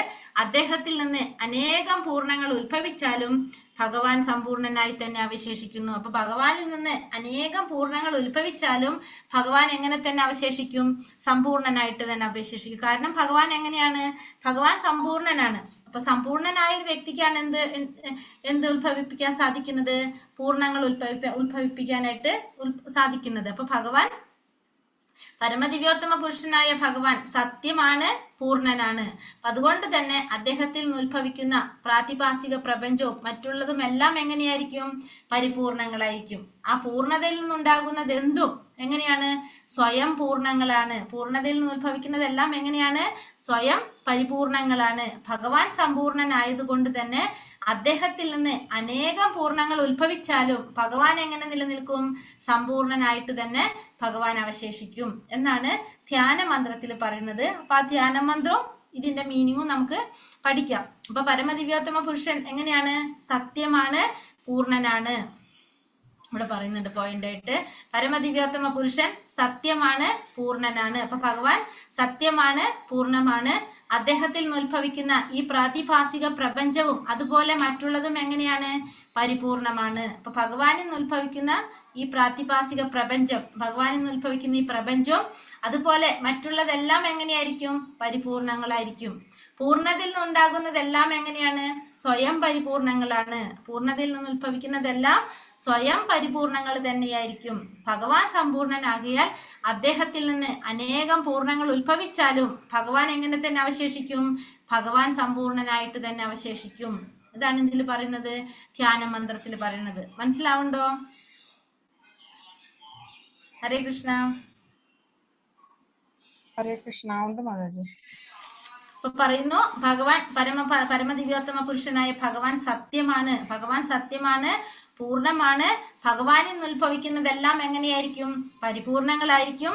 അദ്ദേഹത്തിൽ നിന്ന് അനേകം പൂർണ്ണങ്ങൾ ഉത്ഭവിച്ചാലും ഭഗവാൻ സമ്പൂർണനായി തന്നെ അവശേഷിക്കുന്നു. അപ്പൊ ഭഗവാനിൽ നിന്ന് അനേകം പൂർണ്ണങ്ങൾ ഉത്ഭവിച്ചാലും ഭഗവാൻ എങ്ങനെ തന്നെ അവശേഷിക്കും? സമ്പൂർണനായിട്ട് തന്നെ അവശേഷിക്കും. കാരണം ഭഗവാൻ എങ്ങനെയാണ്? ഭഗവാൻ സമ്പൂർണനാണ്. അപ്പൊ സമ്പൂർണനായ ഒരു വ്യക്തിക്കാണ് എന്ത് ഉത്ഭവിപ്പിക്കാൻ സാധിക്കുന്നത്? പൂർണ്ണങ്ങൾ ഉത്ഭവിപ്പിക്കാനായിട്ട് സാധിക്കുന്നത്. അപ്പൊ ഭഗവാൻ, പരമദിവ്യോത്തമ പുരുഷനായ ഭഗവാൻ സത്യമാണ്, പൂർണ്ണനാണ്. അതുകൊണ്ട് തന്നെ അദ്ദേഹത്തിൽ നിന്ന് ഉത്ഭവിക്കുന്ന പ്രാതിഭാസിക പ്രപഞ്ചവും മറ്റുള്ളതും എല്ലാം എങ്ങനെയായിരിക്കും? പരിപൂർണങ്ങളായിരിക്കും. ആ പൂർണ്ണതയിൽ നിന്നുണ്ടാകുന്നത് എന്തും എങ്ങനെയാണ്? സ്വയം പൂർണ്ണങ്ങളാണ്. പൂർണ്ണതയിൽ നിന്ന് ഉത്ഭവിക്കുന്നതെല്ലാം എങ്ങനെയാണ്? സ്വയം പരിപൂർണങ്ങളാണ്. ഭഗവാൻ സമ്പൂർണനായതുകൊണ്ട് തന്നെ അദ്ദേഹത്തിൽ നിന്ന് അനേകം പൂർണ്ണങ്ങൾ ഉത്ഭവിച്ചാലും ഭഗവാൻ എങ്ങനെ നിലനിൽക്കും? സമ്പൂർണനായിട്ട് തന്നെ ഭഗവാൻ അവശേഷിക്കും എന്നാണ് ധ്യാന മന്ത്രത്തിൽ പറയുന്നത്. അപ്പൊ ആ ധ്യാന മന്ത്രവും ഇതിന്റെ മീനിങ്ങും നമുക്ക് പഠിക്കാം. അപ്പൊ പരമദിവ്യോത്തമ പുരുഷൻ എങ്ങനെയാണ്? സത്യമാണ്, പൂർണ്ണനാണ്. ഇവിടെ പറയുന്നുണ്ട് പോയിന്റ് ആയിട്ട്, പരമദിവ്യോത്തമ പുരുഷൻ സത്യമാണ്, പൂർണ്ണനാണ്. അപ്പൊ ഭഗവാൻ സത്യമാണ്, പൂർണ്ണമാണ്. അദ്ദേഹത്തിൽ നിന്ന് ഉത്ഭവിക്കുന്ന ഈ പ്രാതിഭാസിക പ്രപഞ്ചവും അതുപോലെ മറ്റുള്ളതും എങ്ങനെയാണ്? പരിപൂർണമാണ്. അപ്പൊ ഭഗവാനിൽ നിന്ന് ഉത്ഭവിക്കുന്ന ഈ പ്രാതിഭാസിക പ്രപഞ്ചം, ഭഗവാനിൽ നിന്ന് ഉത്ഭവിക്കുന്ന ഈ പ്രപഞ്ചവും അതുപോലെ മറ്റുള്ളതെല്ലാം എങ്ങനെയായിരിക്കും? പരിപൂർണങ്ങളായിരിക്കും. പൂർണ്ണതയിൽ നിന്നുണ്ടാകുന്നതെല്ലാം എങ്ങനെയാണ്? സ്വയം പരിപൂർണങ്ങളാണ്. പൂർണ്ണതയിൽ നിന്ന് ഉത്ഭവിക്കുന്നതെല്ലാം സ്വയം പരിപൂർണങ്ങൾ തന്നെയായിരിക്കും. ഭഗവാൻ സമ്പൂർണനാകിയാൽ അദ്ദേഹത്തിൽ നിന്ന് അനേകം പൂർണ്ണങ്ങൾ ഉത്ഭവിച്ചാലും ഭഗവാൻ എങ്ങനെ തന്നെ അവശേഷിക്കും? ഭഗവാൻ സമ്പൂർണനായിട്ട് തന്നെ അവശേഷിക്കും. ഇതാണ് ഇതിൽ പറയുന്നത്, ധ്യാന മന്ത്രത്തിൽ പറയുന്നത്. മനസ്സിലാവുണ്ടോ? ഹരേ കൃഷ്ണ. ഹരേ കൃഷ്ണ. ഉണ്ട് മാതാജി. ഇപ്പൊ പറയുന്നു ഭഗവാൻ പരമദിവ്യോത്തമ പുരുഷനായ ഭഗവാൻ സത്യമാണ്. ഭഗവാൻ സത്യമാണ്, പൂർണ്ണമാണ്. ഭഗവാനിൽ നിന്ന് ഉത്ഭവിക്കുന്നതെല്ലാം എങ്ങനെയായിരിക്കും? പരിപൂർണങ്ങളായിരിക്കും.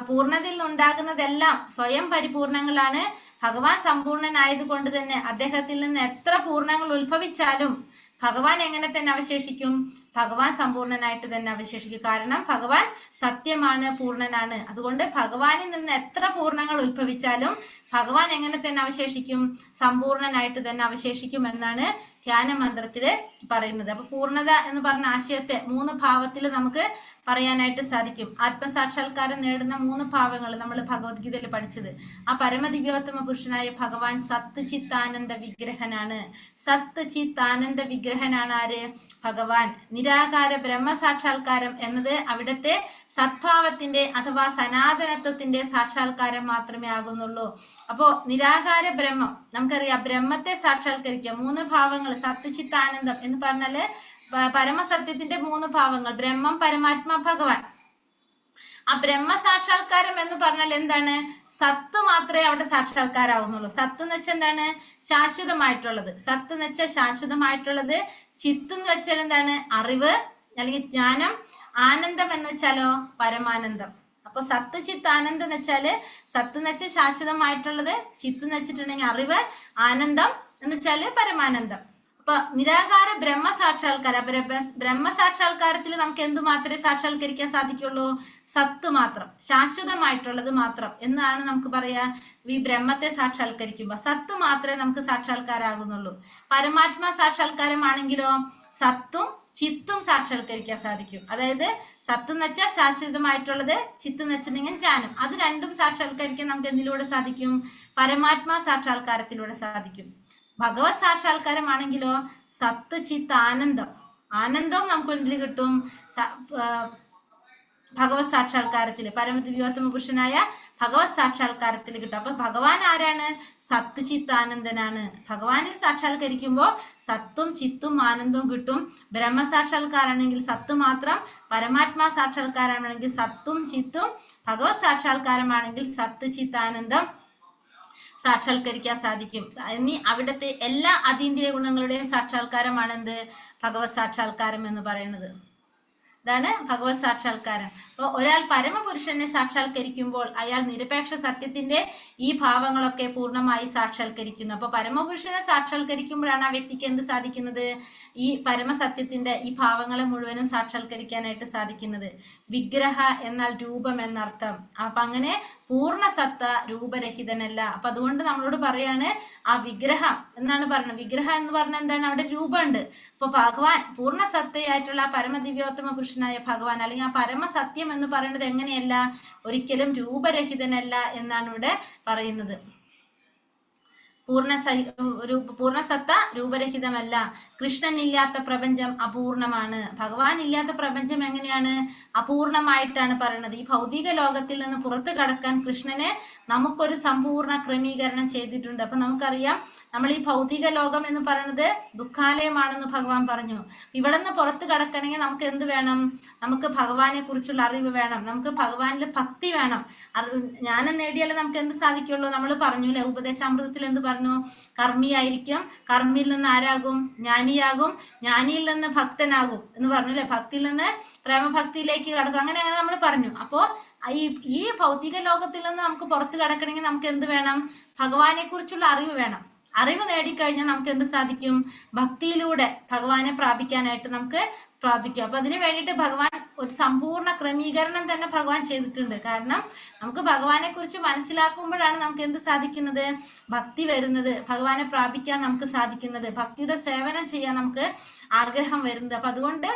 പൂർണ്ണതയിൽ നിന്നുണ്ടാകുന്നതെല്ലാം സ്വയം പരിപൂർണങ്ങളാണ്. ഭഗവാൻ സമ്പൂർണനായത് കൊണ്ട് തന്നെ അദ്ദേഹത്തിൽ നിന്ന് എത്ര പൂർണ്ണങ്ങൾ ഉത്ഭവിച്ചാലും ഭഗവാൻ എങ്ങനെ തന്നെ അവശേഷിക്കും? ഭഗവാൻ സമ്പൂർണനായിട്ട് തന്നെ അവശേഷിക്കും. കാരണം ഭഗവാൻ സത്യമാണ്, പൂർണ്ണനാണ്. അതുകൊണ്ട് ഭഗവാനിൽ നിന്ന് എത്ര പൂർണ്ണങ്ങൾ ഉത്ഭവിച്ചാലും ഭഗവാൻ എങ്ങനെ തന്നെ അവശേഷിക്കും? സമ്പൂർണനായിട്ട് തന്നെ അവശേഷിക്കും എന്നാണ് ധ്യാന മന്ത്രത്തില് പറയുന്നത്. അപ്പൊ പൂർണ്ണത എന്ന് പറഞ്ഞ ആശയത്തെ 3 ഭാവത്തിൽ നമുക്ക് പറയാനായിട്ട് സാധിക്കും. ആത്മസാക്ഷാത്കാരം നേടുന്ന 3 ഭാവങ്ങൾ നമ്മൾ ഭഗവത്ഗീതയിൽ പഠിച്ചത്. ആ പരമദിവ്യോത്തമ പുരുഷനായ ഭഗവാൻ സത്ത് ചിത്താനന്ദ വിഗ്രഹനാണ്. സത്ത് ചിത്താനന്ദ വിഗ്രഹനാണ് ആര്? ഭഗവാൻ. നിരാകാര ബ്രഹ്മസാക്ഷാത്കാരം എന്നത് അവിടുത്തെ സദ്ഭാവത്തിന്റെ അഥവാ സനാതനത്വത്തിന്റെ സാക്ഷാത്കാരം മാത്രമേ ആകുന്നുള്ളൂ. അപ്പോ നിരാകാര ബ്രഹ്മം നമുക്കറിയാം. ബ്രഹ്മത്തെ സാക്ഷാത്കരിക്കുക 3 ഭാവങ്ങൾ. സത്ത് ചിത്താനന്ദം എന്ന് പറഞ്ഞാല് പരമസത്യത്തിന്റെ 3 ഭാവങ്ങൾ: ബ്രഹ്മം, പരമാത്മാ, ഭഗവാൻ. ആ ബ്രഹ്മ സാക്ഷാത്കാരം എന്ന് പറഞ്ഞാൽ എന്താണ്? സത്ത് മാത്രമേ അവിടെ സാക്ഷാത്കാരാവുന്നുള്ളൂ. സത്ത് എന്ന് വെച്ചാൽ എന്താണ്? ശാശ്വതമായിട്ടുള്ളത്. സത്ത് എന്ന് വെച്ചാൽ ശാശ്വതമായിട്ടുള്ളത്. ചിത്ത് എന്ന് വെച്ചാൽ എന്താണ്? അറിവ് അല്ലെങ്കിൽ ജ്ഞാനം. ആനന്ദം എന്ന് വെച്ചാലോ പരമാനന്ദം. അപ്പൊ സത്ത് ചിത്ത് ആനന്ദം എന്ന് വെച്ചാല് സത്ത് എന്ന് വെച്ചാൽ ശാശ്വതമായിട്ടുള്ളത്, ചിത്ത് എന്ന് വെച്ചിട്ടുണ്ടെങ്കിൽ അറിവ്, ആനന്ദം എന്ന് വെച്ചാല് പരമാനന്ദം. അപ്പൊ നിരാകാര ബ്രഹ്മസാക്ഷാത്കാരം. ബ്രഹ്മസാക്ഷാത്കാരത്തിൽ നമുക്ക് എന്തു മാത്രമേ സാക്ഷാത്കരിക്കാൻ സാധിക്കുള്ളൂ? സത്ത് മാത്രം, ശാശ്വതമായിട്ടുള്ളത് മാത്രം എന്നാണ് നമുക്ക് പറയാ. ഈ ബ്രഹ്മത്തെ സാക്ഷാത്കരിക്കുമ്പോ സത്ത് മാത്രമേ നമുക്ക് സാക്ഷാത്കാരാകുന്നുള്ളൂ. പരമാത്മാ സാക്ഷാത്കാരമാണെങ്കിലോ സത്തും ചിത്തും സാക്ഷാത്കരിക്കാൻ സാധിക്കും. അതായത് സത്ത് എന്ന് വെച്ചാൽ ശാശ്വതമായിട്ടുള്ളത്, ചിത്ത് എന്ന് വെച്ചിട്ടുണ്ടെങ്കിൽ ജ്ഞാനം. അത് രണ്ടും സാക്ഷാത്കരിക്കാൻ നമുക്ക് എന്തിലൂടെ സാധിക്കും? പരമാത്മാ സാക്ഷാത്കാരത്തിലൂടെ സാധിക്കും. ഭഗവത് സാക്ഷാത്കാരമാണെങ്കിലോ സത്ത് ചിത്ത് ആനന്ദം. ആനന്ദവും നമുക്ക് എന്തിൽ കിട്ടും? ഭഗവത് സാക്ഷാത്കാരത്തില്, പരമദിവ്യോത്തമ പുരുഷനായ ഭഗവത് സാക്ഷാത്കാരത്തിൽ കിട്ടും. അപ്പൊ ഭഗവാൻ ആരാണ്? സത്ത് ചിത്ത് ആനന്ദനാണ്. ഭഗവാനിൽ സാക്ഷാത്കരിക്കുമ്പോൾ സത്തും ചിത്തും ആനന്ദവും കിട്ടും. ബ്രഹ്മസാക്ഷാത്കാരാണെങ്കിൽ സത്ത് മാത്രം, പരമാത്മാ സാക്ഷാത്കാരമാണെങ്കിൽ സത്തും ചിത്തും, ഭഗവത് സാക്ഷാത്കാരമാണെങ്കിൽ സത്ത് ചിത്ത് ആനന്ദം സാക്ഷാത്കരിക്കാൻ സാധിക്കും. ഇനി അവിടുത്തെ എല്ലാ അതീന്ദ്രിയ ഗുണങ്ങളുടെയും സാക്ഷാത്കാരമാണ് എന്ത്? ഭഗവത് സാക്ഷാത്കാരം എന്ന് പറയുന്നത്. ഇതാണ് ഭഗവത് സാക്ഷാത്കാരം. അപ്പോൾ ഒരാൾ പരമപുരുഷനെ സാക്ഷാത്കരിക്കുമ്പോൾ അയാൾ നിരപേക്ഷ സത്യത്തിന്റെ ഈ ഭാവങ്ങളൊക്കെ പൂർണ്ണമായി സാക്ഷാത്കരിക്കുന്നു. അപ്പൊ പരമപുരുഷനെ സാക്ഷാത്കരിക്കുമ്പോഴാണ് ആ വ്യക്തിക്ക് എന്ത് സാധിക്കുന്നത്? ഈ പരമസത്യത്തിന്റെ ഈ ഭാവങ്ങളെ മുഴുവനും സാക്ഷാത്കരിക്കാനായിട്ട് സാധിക്കുന്നത്. വിഗ്രഹ എന്നാൽ രൂപം എന്നർത്ഥം. അപ്പൊ അങ്ങനെ പൂർണ്ണ സത്ത രൂപരഹിതനല്ല. അപ്പൊ അതുകൊണ്ട് നമ്മളോട് പറയാണ് ആ വിഗ്രഹം എന്നാണ് പറയുന്നത്. വിഗ്രഹം എന്ന് പറഞ്ഞാൽ എന്താണ്? അവിടെ രൂപമുണ്ട്. അപ്പൊ ഭഗവാൻ പൂർണ്ണ സത്തയായിട്ടുള്ള പരമദിവ്യോത്തമ പുരുഷനായ ഭഗവാൻ അല്ലെങ്കിൽ ആ പരമസത്യം എന്ന് പറയുന്നത് എങ്ങനെയല്ല? ഒരിക്കലും രൂപരഹിതനല്ല എന്നാണ് ഇവിടെ പറയുന്നത്. ഒരു പൂർണ്ണസത്ത രൂപരഹിതമല്ല. കൃഷ്ണനില്ലാത്ത പ്രപഞ്ചം അപൂർണമാണ്. ഭഗവാൻ ഇല്ലാത്ത പ്രപഞ്ചം എങ്ങനെയാണ്? അപൂർണമായിട്ടാണ് പറയുന്നത്. ഈ ഭൗതിക ലോകത്തിൽ നിന്ന് പുറത്തു കടക്കാൻ കൃഷ്ണന് നമുക്കൊരു സമ്പൂർണ്ണ ക്രമീകരണം ചെയ്തിട്ടുണ്ട്. അപ്പൊ നമുക്കറിയാം, നമ്മൾ ഈ ഭൗതിക ലോകം എന്ന് പറയുന്നത് ദുഃഖാലയമാണെന്ന് ഭഗവാൻ പറഞ്ഞു. ഇവിടെ നിന്ന് പുറത്ത് കടക്കണമെങ്കിൽ നമുക്ക് എന്ത് വേണം? നമുക്ക് ഭഗവാനെ കുറിച്ചുള്ള അറിവ് വേണം, നമുക്ക് ഭഗവാനിൽ ഭക്തി വേണം. ജ്ഞാനം നേടിയാലേ നമുക്ക് എന്ത് സാധിക്കുള്ളൂ? നമ്മൾ പറഞ്ഞു അല്ലെ, ഉപദേശാമൃതത്തിൽ എന്ത് പറഞ്ഞു? കർമ്മിയായിരിക്കും, കർമ്മിയിൽ നിന്ന് ആരാകും? ജ്ഞാനിയാകും, ജ്ഞാനിയിൽ നിന്ന് ഭക്തനാകും എന്ന് പറഞ്ഞു അല്ലെ. ഭക്തിയിൽ നിന്ന് പ്രേമഭക്തിയിലേക്ക് കടക്കും. അങ്ങനെ നമ്മൾ പറഞ്ഞു. അപ്പോ ഈ ഭൗതിക ലോകത്തിൽ നിന്ന് നമുക്ക് പുറത്ത് കടക്കണമെങ്കിൽ നമുക്ക് എന്ത് വേണം? ഭഗവാനെ കുറിച്ചുള്ള അറിവ് വേണം. അറിവ് നേടിക്കഴിഞ്ഞാൽ നമുക്ക് എന്ത് സാധിക്കും? ഭക്തിയിലൂടെ ഭഗവാനെ പ്രാപിക്കാനായിട്ട് നമുക്ക് പ്രാപിക്കും. അപ്പൊ അതിന് വേണ്ടിയിട്ട് ഭഗവാൻ ഒരു സമ്പൂർണ്ണ ക്രമീകരണം തന്നെ ഭഗവാൻ ചെയ്തിട്ടുണ്ട്. കാരണം നമുക്ക് ഭഗവാനെ കുറിച്ച് മനസ്സിലാക്കുമ്പോഴാണ് നമുക്ക് എന്ത് സാധിക്കുന്നത്? ഭക്തി വരുന്നത്, ഭഗവാനെ പ്രാപിക്കാൻ നമുക്ക് സാധിക്കുന്നത്, ഭക്തിയുടെ സേവനം ചെയ്യാൻ നമുക്ക് ആഗ്രഹം വരുന്നത്. അപ്പൊ അതുകൊണ്ട്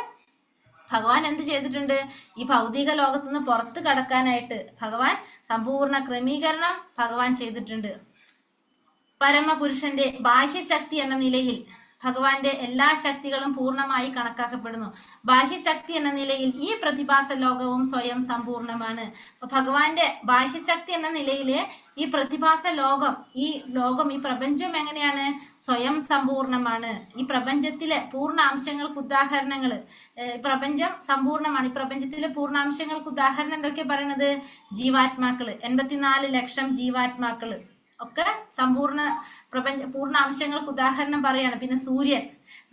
ഭഗവാൻ എന്ത് ചെയ്തിട്ടുണ്ട്? ഈ ഭൗതിക ലോകത്തു നിന്ന് പുറത്ത് കടക്കാനായിട്ട് ഭഗവാൻ സമ്പൂർണ്ണ ക്രമീകരണം ഭഗവാൻ ചെയ്തിട്ടുണ്ട്. പരമപുരുഷന്റെ ബാഹ്യശക്തി എന്ന നിലയിൽ ഭഗവാന്റെ എല്ലാ ശക്തികളും പൂർണ്ണമായി കണക്കാക്കപ്പെടുന്നു. ബാഹ്യശക്തി എന്ന നിലയിൽ ഈ പ്രതിഭാസ ലോകവും സ്വയം സമ്പൂർണമാണ്. അപ്പൊ ഭഗവാന്റെ ബാഹ്യശക്തി എന്ന നിലയില് ഈ പ്രതിഭാസ ലോകം, ഈ പ്രപഞ്ചം എങ്ങനെയാണ്? സ്വയം സമ്പൂർണമാണ്. ഈ പ്രപഞ്ചത്തിലെ പൂർണ്ണാംശങ്ങൾക്ക് ഉദാഹരണങ്ങൾ, പ്രപഞ്ചം സമ്പൂർണമാണ്. ഈ പ്രപഞ്ചത്തിലെ പൂർണ്ണാംശങ്ങൾക്ക് ഉദാഹരണം എന്തൊക്കെയാ പറയുന്നത്? ജീവാത്മാക്കള്, 84 ലക്ഷം ജീവാത്മാക്കള് ഒക്കെ പൂർണ്ണാംശങ്ങൾക്ക് ഉദാഹരണം പറയാണ്. പിന്നെ സൂര്യൻ,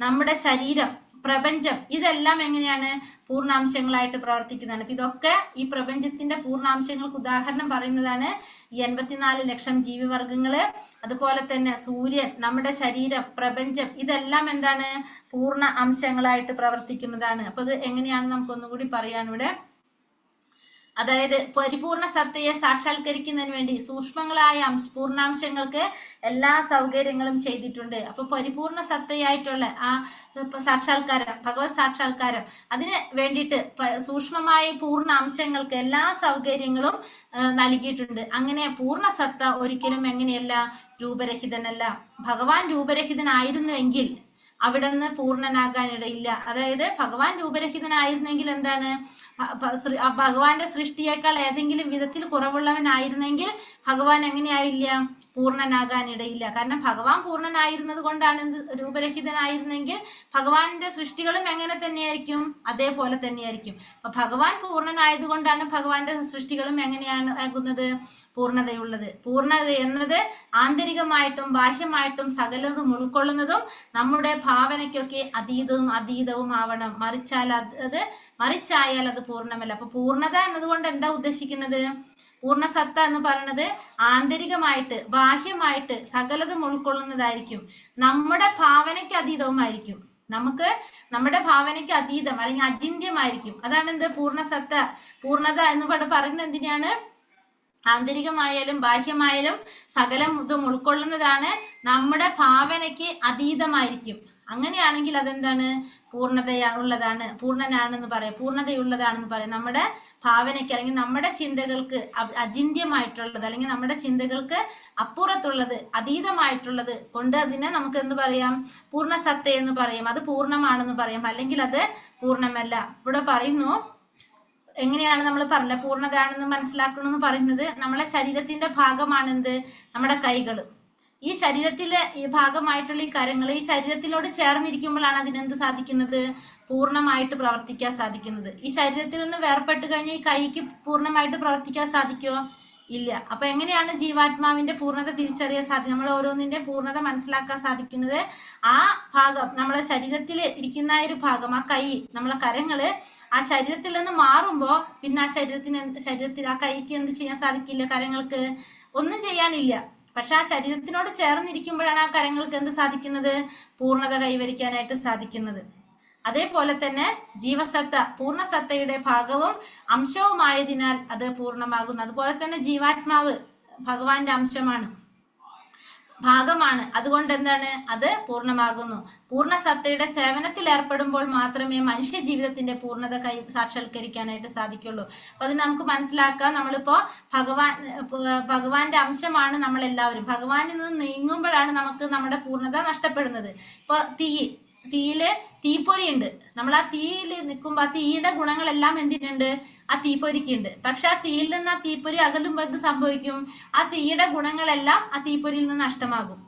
നമ്മുടെ ശരീരം, പ്രപഞ്ചം, ഇതെല്ലാം എങ്ങനെയാണ്? പൂർണ്ണാംശങ്ങളായിട്ട് പ്രവർത്തിക്കുന്നതാണ്. അപ്പൊ ഇതൊക്കെ ഈ പ്രപഞ്ചത്തിന്റെ പൂർണ്ണാംശങ്ങൾക്ക് ഉദാഹരണം പറയുന്നതാണ് ഈ 84 ലക്ഷം ജീവിവർഗങ്ങള്. അതുപോലെ തന്നെ സൂര്യൻ, നമ്മുടെ ശരീരം, പ്രപഞ്ചം, ഇതെല്ലാം എന്താണ്? പൂർണ്ണ അംശങ്ങളായിട്ട് പ്രവർത്തിക്കുന്നതാണ്. അപ്പൊ ഇത് എങ്ങനെയാണ് നമുക്കൊന്നുകൂടി പറയാൻ ഇവിടെ. അതായത് പരിപൂർണ സത്തയെ സാക്ഷാത്കരിക്കുന്നതിന് വേണ്ടി സൂക്ഷ്മങ്ങളായ പൂർണ്ണാംശങ്ങൾക്ക് എല്ലാ സൗകര്യങ്ങളും ചെയ്തിട്ടുണ്ട്. അപ്പൊ പരിപൂർണ സത്തയായിട്ടുള്ള ആ സാക്ഷാത്കാരം, ഭഗവത് സാക്ഷാത്കാരം, അതിന് വേണ്ടിയിട്ട് സൂക്ഷ്മമായ പൂർണ്ണ അംശങ്ങൾക്ക് എല്ലാ സൗകര്യങ്ങളും നൽകിയിട്ടുണ്ട്. അങ്ങനെ പൂർണ്ണ സത്ത ഒരിക്കലും എങ്ങനെയല്ല? രൂപരഹിതനല്ല. ഭഗവാൻ രൂപരഹിതനായിരുന്നുവെങ്കിൽ അവിടെ നിന്ന് പൂർണ്ണനാകാനിടയില്ല. അതായത് ഭഗവാൻ രൂപരഹിതനായിരുന്നെങ്കിൽ എന്താണ്? ഭഗവാന്റെ സൃഷ്ടിയേക്കാൾ ഏതെങ്കിലും വിധത്തിൽ കുറവുള്ളവനായിരുന്നെങ്കിൽ ഭഗവാൻ എങ്ങനെയായില്ല? പൂർണ്ണനാകാനിടയില്ല. കാരണം ഭഗവാൻ പൂർണ്ണനായിരുന്നത് കൊണ്ടാണ് രൂപരഹിതനായിരുന്നെങ്കിൽ ഭഗവാന്റെ സൃഷ്ടികളും എങ്ങനെ തന്നെയായിരിക്കും? അതേപോലെ തന്നെയായിരിക്കും. അപ്പൊ ഭഗവാൻ പൂർണ്ണനായത് കൊണ്ടാണ് ഭഗവാന്റെ സൃഷ്ടികളും എങ്ങനെയാണ് ആകുന്നത്? പൂർണ്ണതയുള്ളത്. പൂർണ്ണത എന്നത് ആന്തരികമായിട്ടും ബാഹ്യമായിട്ടും സകലതും ഉൾക്കൊള്ളുന്നതും നമ്മുടെ ഭാവനയ്ക്കൊക്കെ അതീതവും ആവണം. മറിച്ചായാൽ അത് പൂർണ്ണമല്ല. അപ്പൊ പൂർണ്ണത എന്നതുകൊണ്ട് എന്താ ഉദ്ദേശിക്കുന്നത്? പൂർണ്ണസത്ത എന്ന് പറയുന്നത് ആന്തരികമായിട്ട് ബാഹ്യമായിട്ട് സകലതും ഉൾക്കൊള്ളുന്നതായിരിക്കും. നമ്മുടെ ഭാവനയ്ക്ക് അതീതവുമായിരിക്കും. നമ്മുടെ ഭാവനയ്ക്ക് അതീതം അല്ലെങ്കിൽ അചിന്യമായിരിക്കും. അതാണ് എന്ത്? പൂർണ്ണസത്ത. പൂർണ്ണത എന്ന് പറയുന്നത് എന്തിനാണ്? ആന്തരികമായാലും ബാഹ്യമായാലും സകലം ഇതും ഉൾക്കൊള്ളുന്നതാണ്. നമ്മുടെ ഭാവനയ്ക്ക് അതീതമായിരിക്കും. അങ്ങനെയാണെങ്കിൽ അതെന്താണ്? പൂർണ്ണതയുള്ളതാണ്, പൂർണ്ണനാണെന്ന് പറയാം, പൂർണ്ണതയുള്ളതാണെന്ന് പറയാം. നമ്മുടെ ഭാവനയ്ക്ക് അല്ലെങ്കിൽ നമ്മുടെ ചിന്തകൾക്ക് അചിന്യമായിട്ടുള്ളത് അല്ലെങ്കിൽ നമ്മുടെ ചിന്തകൾക്ക് അപ്പുറത്തുള്ളത്, അതീതമായിട്ടുള്ളത് കൊണ്ട് അതിനെ നമുക്ക് എന്ത് പറയാം? പൂർണ്ണസത്ത എന്ന് പറയും. അത് പൂർണ്ണമാണെന്ന് പറയാം. അല്ലെങ്കിൽ അത് പൂർണ്ണമല്ല. ഇവിടെ പറയുന്നു, എങ്ങനെയാണ് നമ്മൾ പറഞ്ഞ പൂർണ്ണതയാണെന്ന് മനസ്സിലാക്കണമെന്ന് പറയുന്നത്, നമ്മളെ ശരീരത്തിന്റെ ഭാഗമാണെന്ത്? നമ്മുടെ കൈകള്. ഈ ശരീരത്തിലെ ഈ ഭാഗമായിട്ടുള്ള ഈ കരങ്ങൾ ഈ ശരീരത്തിലോട് ചേർന്നിരിക്കുമ്പോഴാണ് അതിനെന്ത് സാധിക്കുന്നത്? പൂർണ്ണമായിട്ട് പ്രവർത്തിക്കാൻ സാധിക്കുന്നത്. ഈ ശരീരത്തിൽ നിന്ന് വേർപെട്ട് കഴിഞ്ഞാൽ ഈ കൈക്ക് പൂർണ്ണമായിട്ട് പ്രവർത്തിക്കാൻ സാധിക്കുമോ? ഇല്ല. അപ്പൊ എങ്ങനെയാണ് ജീവാത്മാവിന്റെ പൂർണ്ണത തിരിച്ചറിയാൻ സാധിക്കും? നമ്മൾ ഓരോന്നിന്റെ പൂർണ്ണത മനസ്സിലാക്കാൻ സാധിക്കുന്നത് ആ ഭാഗം, നമ്മളെ ശരീരത്തിൽ ഇരിക്കുന്ന ഒരു ഭാഗം, ആ കൈ, നമ്മളെ കരങ്ങള് ആ ശരീരത്തിൽ നിന്ന് മാറുമ്പോ പിന്നെ ആ ശരീരത്തിൽ ആ കൈക്ക് എന്ത് ചെയ്യാൻ സാധിക്കില്ല? കരങ്ങൾക്ക് ഒന്നും ചെയ്യാനില്ല. പക്ഷെ ആ ശരീരത്തിനോട് ചേർന്നിരിക്കുമ്പോഴാണ് ആ കരങ്ങൾക്ക് എന്ത് സാധിക്കുന്നത്? പൂർണ്ണത കൈവരിക്കാനായിട്ട് സാധിക്കുന്നത്. അതേപോലെ തന്നെ ജീവസത്ത പൂർണ്ണസത്തയുടെ ഭാഗവും അംശവുമായതിനാൽ അത് പൂർണ്ണമാകുന്നു. അതുപോലെ തന്നെ ജീവാത്മാവ് ഭഗവാന്റെ അംശമാണ്. ഭാഗമാണ്. അതുകൊണ്ട് എന്താണ്, അത് പൂർണ്ണമാകുന്നു. പൂർണ്ണ സത്തയുടെ സേവനത്തിൽ ഏർപ്പെടുമ്പോൾ മാത്രമേ മനുഷ്യ ജീവിതത്തിന്റെ പൂർണ്ണത സാക്ഷാത്കരിക്കാനായിട്ട് സാധിക്കുള്ളൂ. അപ്പൊ അത് നമുക്ക് മനസ്സിലാക്കാം. നമ്മളിപ്പോ ഭഗവാന്റെ അംശമാണ് നമ്മളെല്ലാവരും. ഭഗവാനിൽ നിന്ന് നീങ്ങുമ്പോഴാണ് നമുക്ക് നമ്മുടെ പൂർണ്ണത നഷ്ടപ്പെടുന്നത്. ഇപ്പൊ തീയില് തീപ്പൊരി ഉണ്ട്. നമ്മൾ ആ തീയിൽ നിൽക്കുമ്പോൾ ആ തീയുടെ ഗുണങ്ങളെല്ലാം എന്തിനുണ്ട്, ആ തീപ്പൊരിക്കുണ്ട്. പക്ഷെ ആ തീയിൽ നിന്ന് ആ തീപ്പൊരി അകലുമ്പോൾ എന്ത് സംഭവിക്കും, ആ തീയുടെ ഗുണങ്ങളെല്ലാം ആ തീപ്പൊരിയിൽ നിന്ന് നഷ്ടമാകും.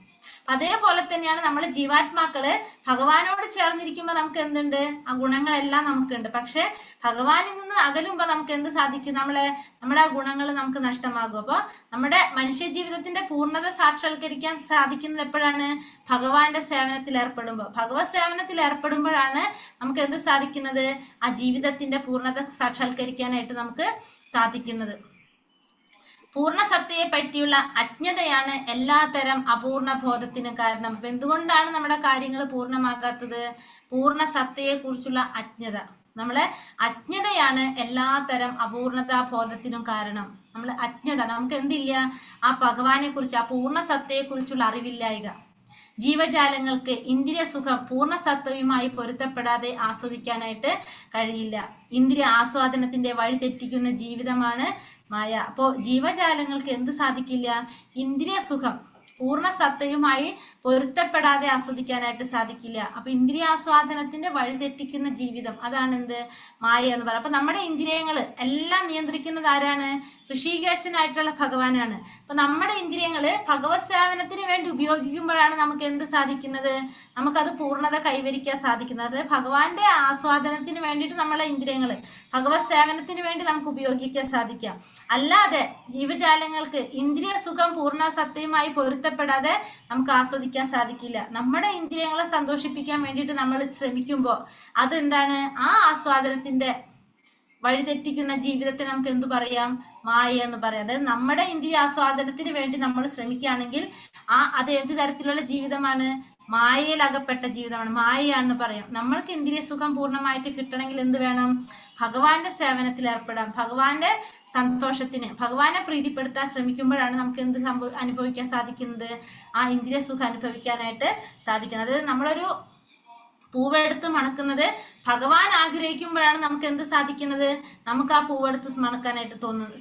അതേപോലെ തന്നെയാണ് നമ്മൾ ജീവാത്മാക്കള് ഭഗവാനോട് ചേർന്നിരിക്കുമ്പോൾ നമുക്ക് എന്തുണ്ട്, ആ ഗുണങ്ങളെല്ലാം നമുക്കുണ്ട്. പക്ഷെ ഭഗവാനിൽ നിന്ന് അകലുമ്പോൾ നമുക്ക് എന്ത് സാധിക്കും, നമ്മുടെ ആ ഗുണങ്ങൾ നമുക്ക് നഷ്ടമാകും. അപ്പൊ നമ്മുടെ മനുഷ്യ ജീവിതത്തിന്റെ പൂർണ്ണത സാക്ഷാത്കരിക്കാൻ സാധിക്കുന്നത് എപ്പോഴാണ്, ഭഗവാന്റെ സേവനത്തിൽ ഏർപ്പെടുമ്പോൾ. ഭഗവത് സേവനത്തിൽ ഏർപ്പെടുമ്പോഴാണ് നമുക്ക് എന്ത് സാധിക്കുന്നത്, ആ ജീവിതത്തിന്റെ പൂർണ്ണത സാക്ഷാത്കരിക്കാനായിട്ട് നമുക്ക് സാധിക്കുന്നത്. പൂർണ്ണ സത്തയെ പറ്റിയുള്ള അജ്ഞതയാണ് എല്ലാത്തരം അപൂർണ ബോധത്തിന് കാരണം. അപ്പൊ എന്തുകൊണ്ടാണ് നമ്മുടെ കാര്യങ്ങൾ പൂർണ്ണമാകാത്തത്, പൂർണ്ണ സത്തയെ കുറിച്ചുള്ള അജ്ഞത. നമ്മളെ അജ്ഞതയാണ് എല്ലാത്തരം അപൂർണതാ ബോധത്തിനും കാരണം. നമ്മളെ അജ്ഞത, നമുക്ക് എന്തില്ല, ആ ഭഗവാനെ കുറിച്ച്, ആ പൂർണ്ണ സത്തയെ കുറിച്ചുള്ള അറിവില്ലായ്ക. ജീവജാലങ്ങൾക്ക് ഇന്ദ്രിയ സുഖം പൂർണ്ണ സത്തയുമായി പൊരുത്തപ്പെടാതെ ആസ്വദിക്കാനായിട്ട് കഴിയില്ല. ഇന്ദ്രിയ ആസ്വാദനത്തിന്റെ വഴി തെറ്റിക്കുന്ന ജീവിതമാണ് മായ. അപ്പോ ജീവജാലങ്ങൾക്ക് എന്ത് സാധിക്കില്ല, ഇന്ദ്രിയ സുഖം പൂർണ്ണ സത്തയുമായി പൊരുത്തപ്പെടാതെ ആസ്വദിക്കാനായിട്ട് സാധിക്കില്ല. അപ്പൊ ഇന്ദ്രിയാസ്വാദനത്തിന്റെ വഴി തെറ്റിക്കുന്ന ജീവിതം, അതാണ് എന്ത്, മായ എന്ന് പറയുന്നത്. അപ്പൊ നമ്മുടെ ഇന്ദ്രിയങ്ങള് എല്ലാം നിയന്ത്രിക്കുന്നത് ആരാണ്, ഋഷികേശനായിട്ടുള്ള ഭഗവാനാണ്. അപ്പൊ നമ്മുടെ ഇന്ദ്രിയങ്ങള് ഭഗവത് സേവനത്തിന് വേണ്ടി ഉപയോഗിക്കുമ്പോഴാണ് നമുക്ക് എന്ത് സാധിക്കുന്നത്, നമുക്കത് പൂർണ്ണത കൈവരിക്കാൻ സാധിക്കുന്നത്. ഭഗവാന്റെ ആസ്വാദനത്തിന് വേണ്ടിയിട്ട് നമ്മളെ ഇന്ദ്രിയങ്ങള് ഭഗവത് സേവനത്തിന് വേണ്ടി നമുക്ക് ഉപയോഗിക്കാൻ സാധിക്കാം. അല്ലാതെ ജീവജാലങ്ങൾക്ക് ഇന്ദ്രിയ സുഖം പൂർണ്ണ സത്തയുമായി പൊരുത്തപ്പെടാതെ നമുക്ക് ആസ്വദിക്കാൻ സാധിക്കില്ല. നമ്മുടെ ഇന്ദ്രിയങ്ങളെ സന്തോഷിപ്പിക്കാൻ വേണ്ടിയിട്ട് നമ്മൾ ശ്രമിക്കുമ്പോൾ അതെന്താണ്, ആ ആസ്വാദനത്തിന്റെ വഴിതെറ്റിക്കുന്ന ജീവിതത്തെ നമുക്ക് എന്തു പറയാം, മായ എന്ന് പറയാം. അതായത് നമ്മുടെ ഇന്ദ്രിയ ആസ്വാദനത്തിന് വേണ്ടി നമ്മൾ ശ്രമിക്കുകയാണെങ്കിൽ അത് എന്ത് തരത്തിലുള്ള ജീവിതമാണ്, മായയിൽ അകപ്പെട്ട ജീവിതമാണ്, മായയാണെന്ന് പറയാം. നമ്മൾക്ക് ഇന്ദ്രിയ സുഖം പൂർണ്ണമായിട്ട് കിട്ടണമെങ്കിൽ എന്ത് വേണം, ഭഗവാന്റെ സേവനത്തിൽ ഏർപ്പെടാം. ഭഗവാന്റെ സന്തോഷത്തിന്, ഭഗവാനെ പ്രീതിപ്പെടുത്താൻ ശ്രമിക്കുമ്പോഴാണ് നമുക്ക് എന്ത് അനുഭവിക്കാൻ സാധിക്കുന്നത്, ആ ഇന്ദ്രിയ സുഖം അനുഭവിക്കാനായിട്ട് സാധിക്കുന്നത്. അതായത് നമ്മളൊരു പൂവെടുത്ത് മണക്കുന്നത് ഭഗവാൻ ആഗ്രഹിക്കുമ്പോഴാണ് നമുക്ക് എന്ത് സാധിക്കുന്നത്, നമുക്ക് ആ പൂവെടുത്ത് മണക്കാനായിട്ട്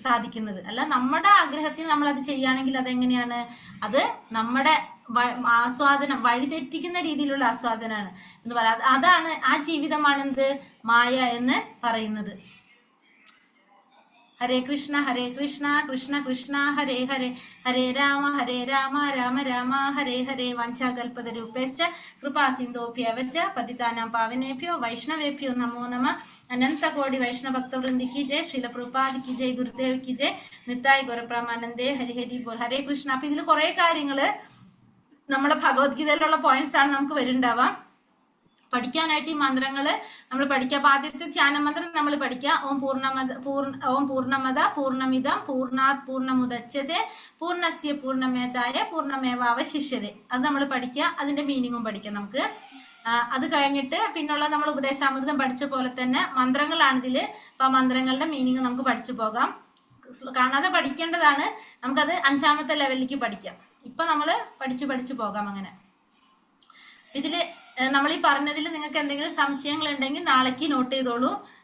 സാധിക്കുന്നത്. അല്ല നമ്മുടെ ആഗ്രഹത്തിന് നമ്മൾ അത് ചെയ്യുകയാണെങ്കിൽ അതെങ്ങനെയാണ്, അത് നമ്മുടെ ആസ്വാദനം വഴിതെറ്റിക്കുന്ന രീതിയിലുള്ള ആസ്വാദനമാണ് എന്ന് പറയാം. അതാണ്, ആ ജീവിതമാണ് എന്ത്, മായ എന്ന് പറയുന്നത്. ഹരേ കൃഷ്ണ കൃഷ്ണ കൃഷ്ണ ഹരേ ഹരേ, ഹരേ രാമ രാമ രാമ ഹരേ ഹരേ. വാഞ്ചാകൽപതരൂപേശ്ച കൃപാ സിന്ധോഭ്യവച്ച പതിതാനാം പാവനേഭ്യോ വൈഷ്ണവേഭ്യോ നമോ നമ. അനന്ത കോടി വൈഷ്ണവ ഭക്തവൃന്ദി കി ജയ്, ശ്രീല പ്രഭുപാദ് കി ജയ്, ഗുരുദേവ് കി ജയ്, നിത്തായ് ഗുരുപ്രമാനന്ദേ, ഹരി ഹരി ബോൾ. ഹരേ കൃഷ്ണ. അപ്പൊ ഇതിൽ കുറെ കാര്യങ്ങള് നമ്മളെ ഭഗവത്ഗീതയിലുള്ള പോയിന്റ്സ് ആണ് നമുക്ക് വരുന്നുണ്ടാവാം. പഠിക്കാനായിട്ട് ഈ മന്ത്രങ്ങള് നമ്മൾ പഠിക്കുക. അപ്പൊ ആദ്യത്തെ ധ്യാന മന്ത്രം നമ്മൾ പഠിക്കുക, ഓം പൂർണ്ണമത പൂർണ്ണമിതം പൂർണ്ണാത് പൂർണ്ണമുദച്യതേ പൂർണ്ണസ്യ പൂർണ്ണമേതായ പൂർണ്ണമേവാവശിഷ്യതേ. അത് നമ്മൾ പഠിക്കുക, അതിന്റെ മീനിങ്ങും പഠിക്കാം നമുക്ക്. അത് കഴിഞ്ഞിട്ട് പിന്നുള്ള നമ്മൾ ഉപദേശാമൃതം പഠിച്ച പോലെ തന്നെ മന്ത്രങ്ങളാണ് ഇതില്. അപ്പൊ ആ മന്ത്രങ്ങളുടെ മീനിങ് നമുക്ക് പഠിച്ചു പോകാം. കാണാതെ പഠിക്കേണ്ടതാണ്, നമുക്കത് 5ാമത്തെ ലെവലിലേക്ക് പഠിക്കാം. ഇപ്പൊ നമ്മള് പഠിച്ചു പോകാം. അങ്ങനെ ഇതില് നമ്മൾ ഈ പറഞ്ഞതിൽ നിങ്ങൾക്ക് എന്തെങ്കിലും സംശയങ്ങൾ ഉണ്ടെങ്കിൽ നാളേക്ക് നോട്ട് ചെയ്തോളൂ.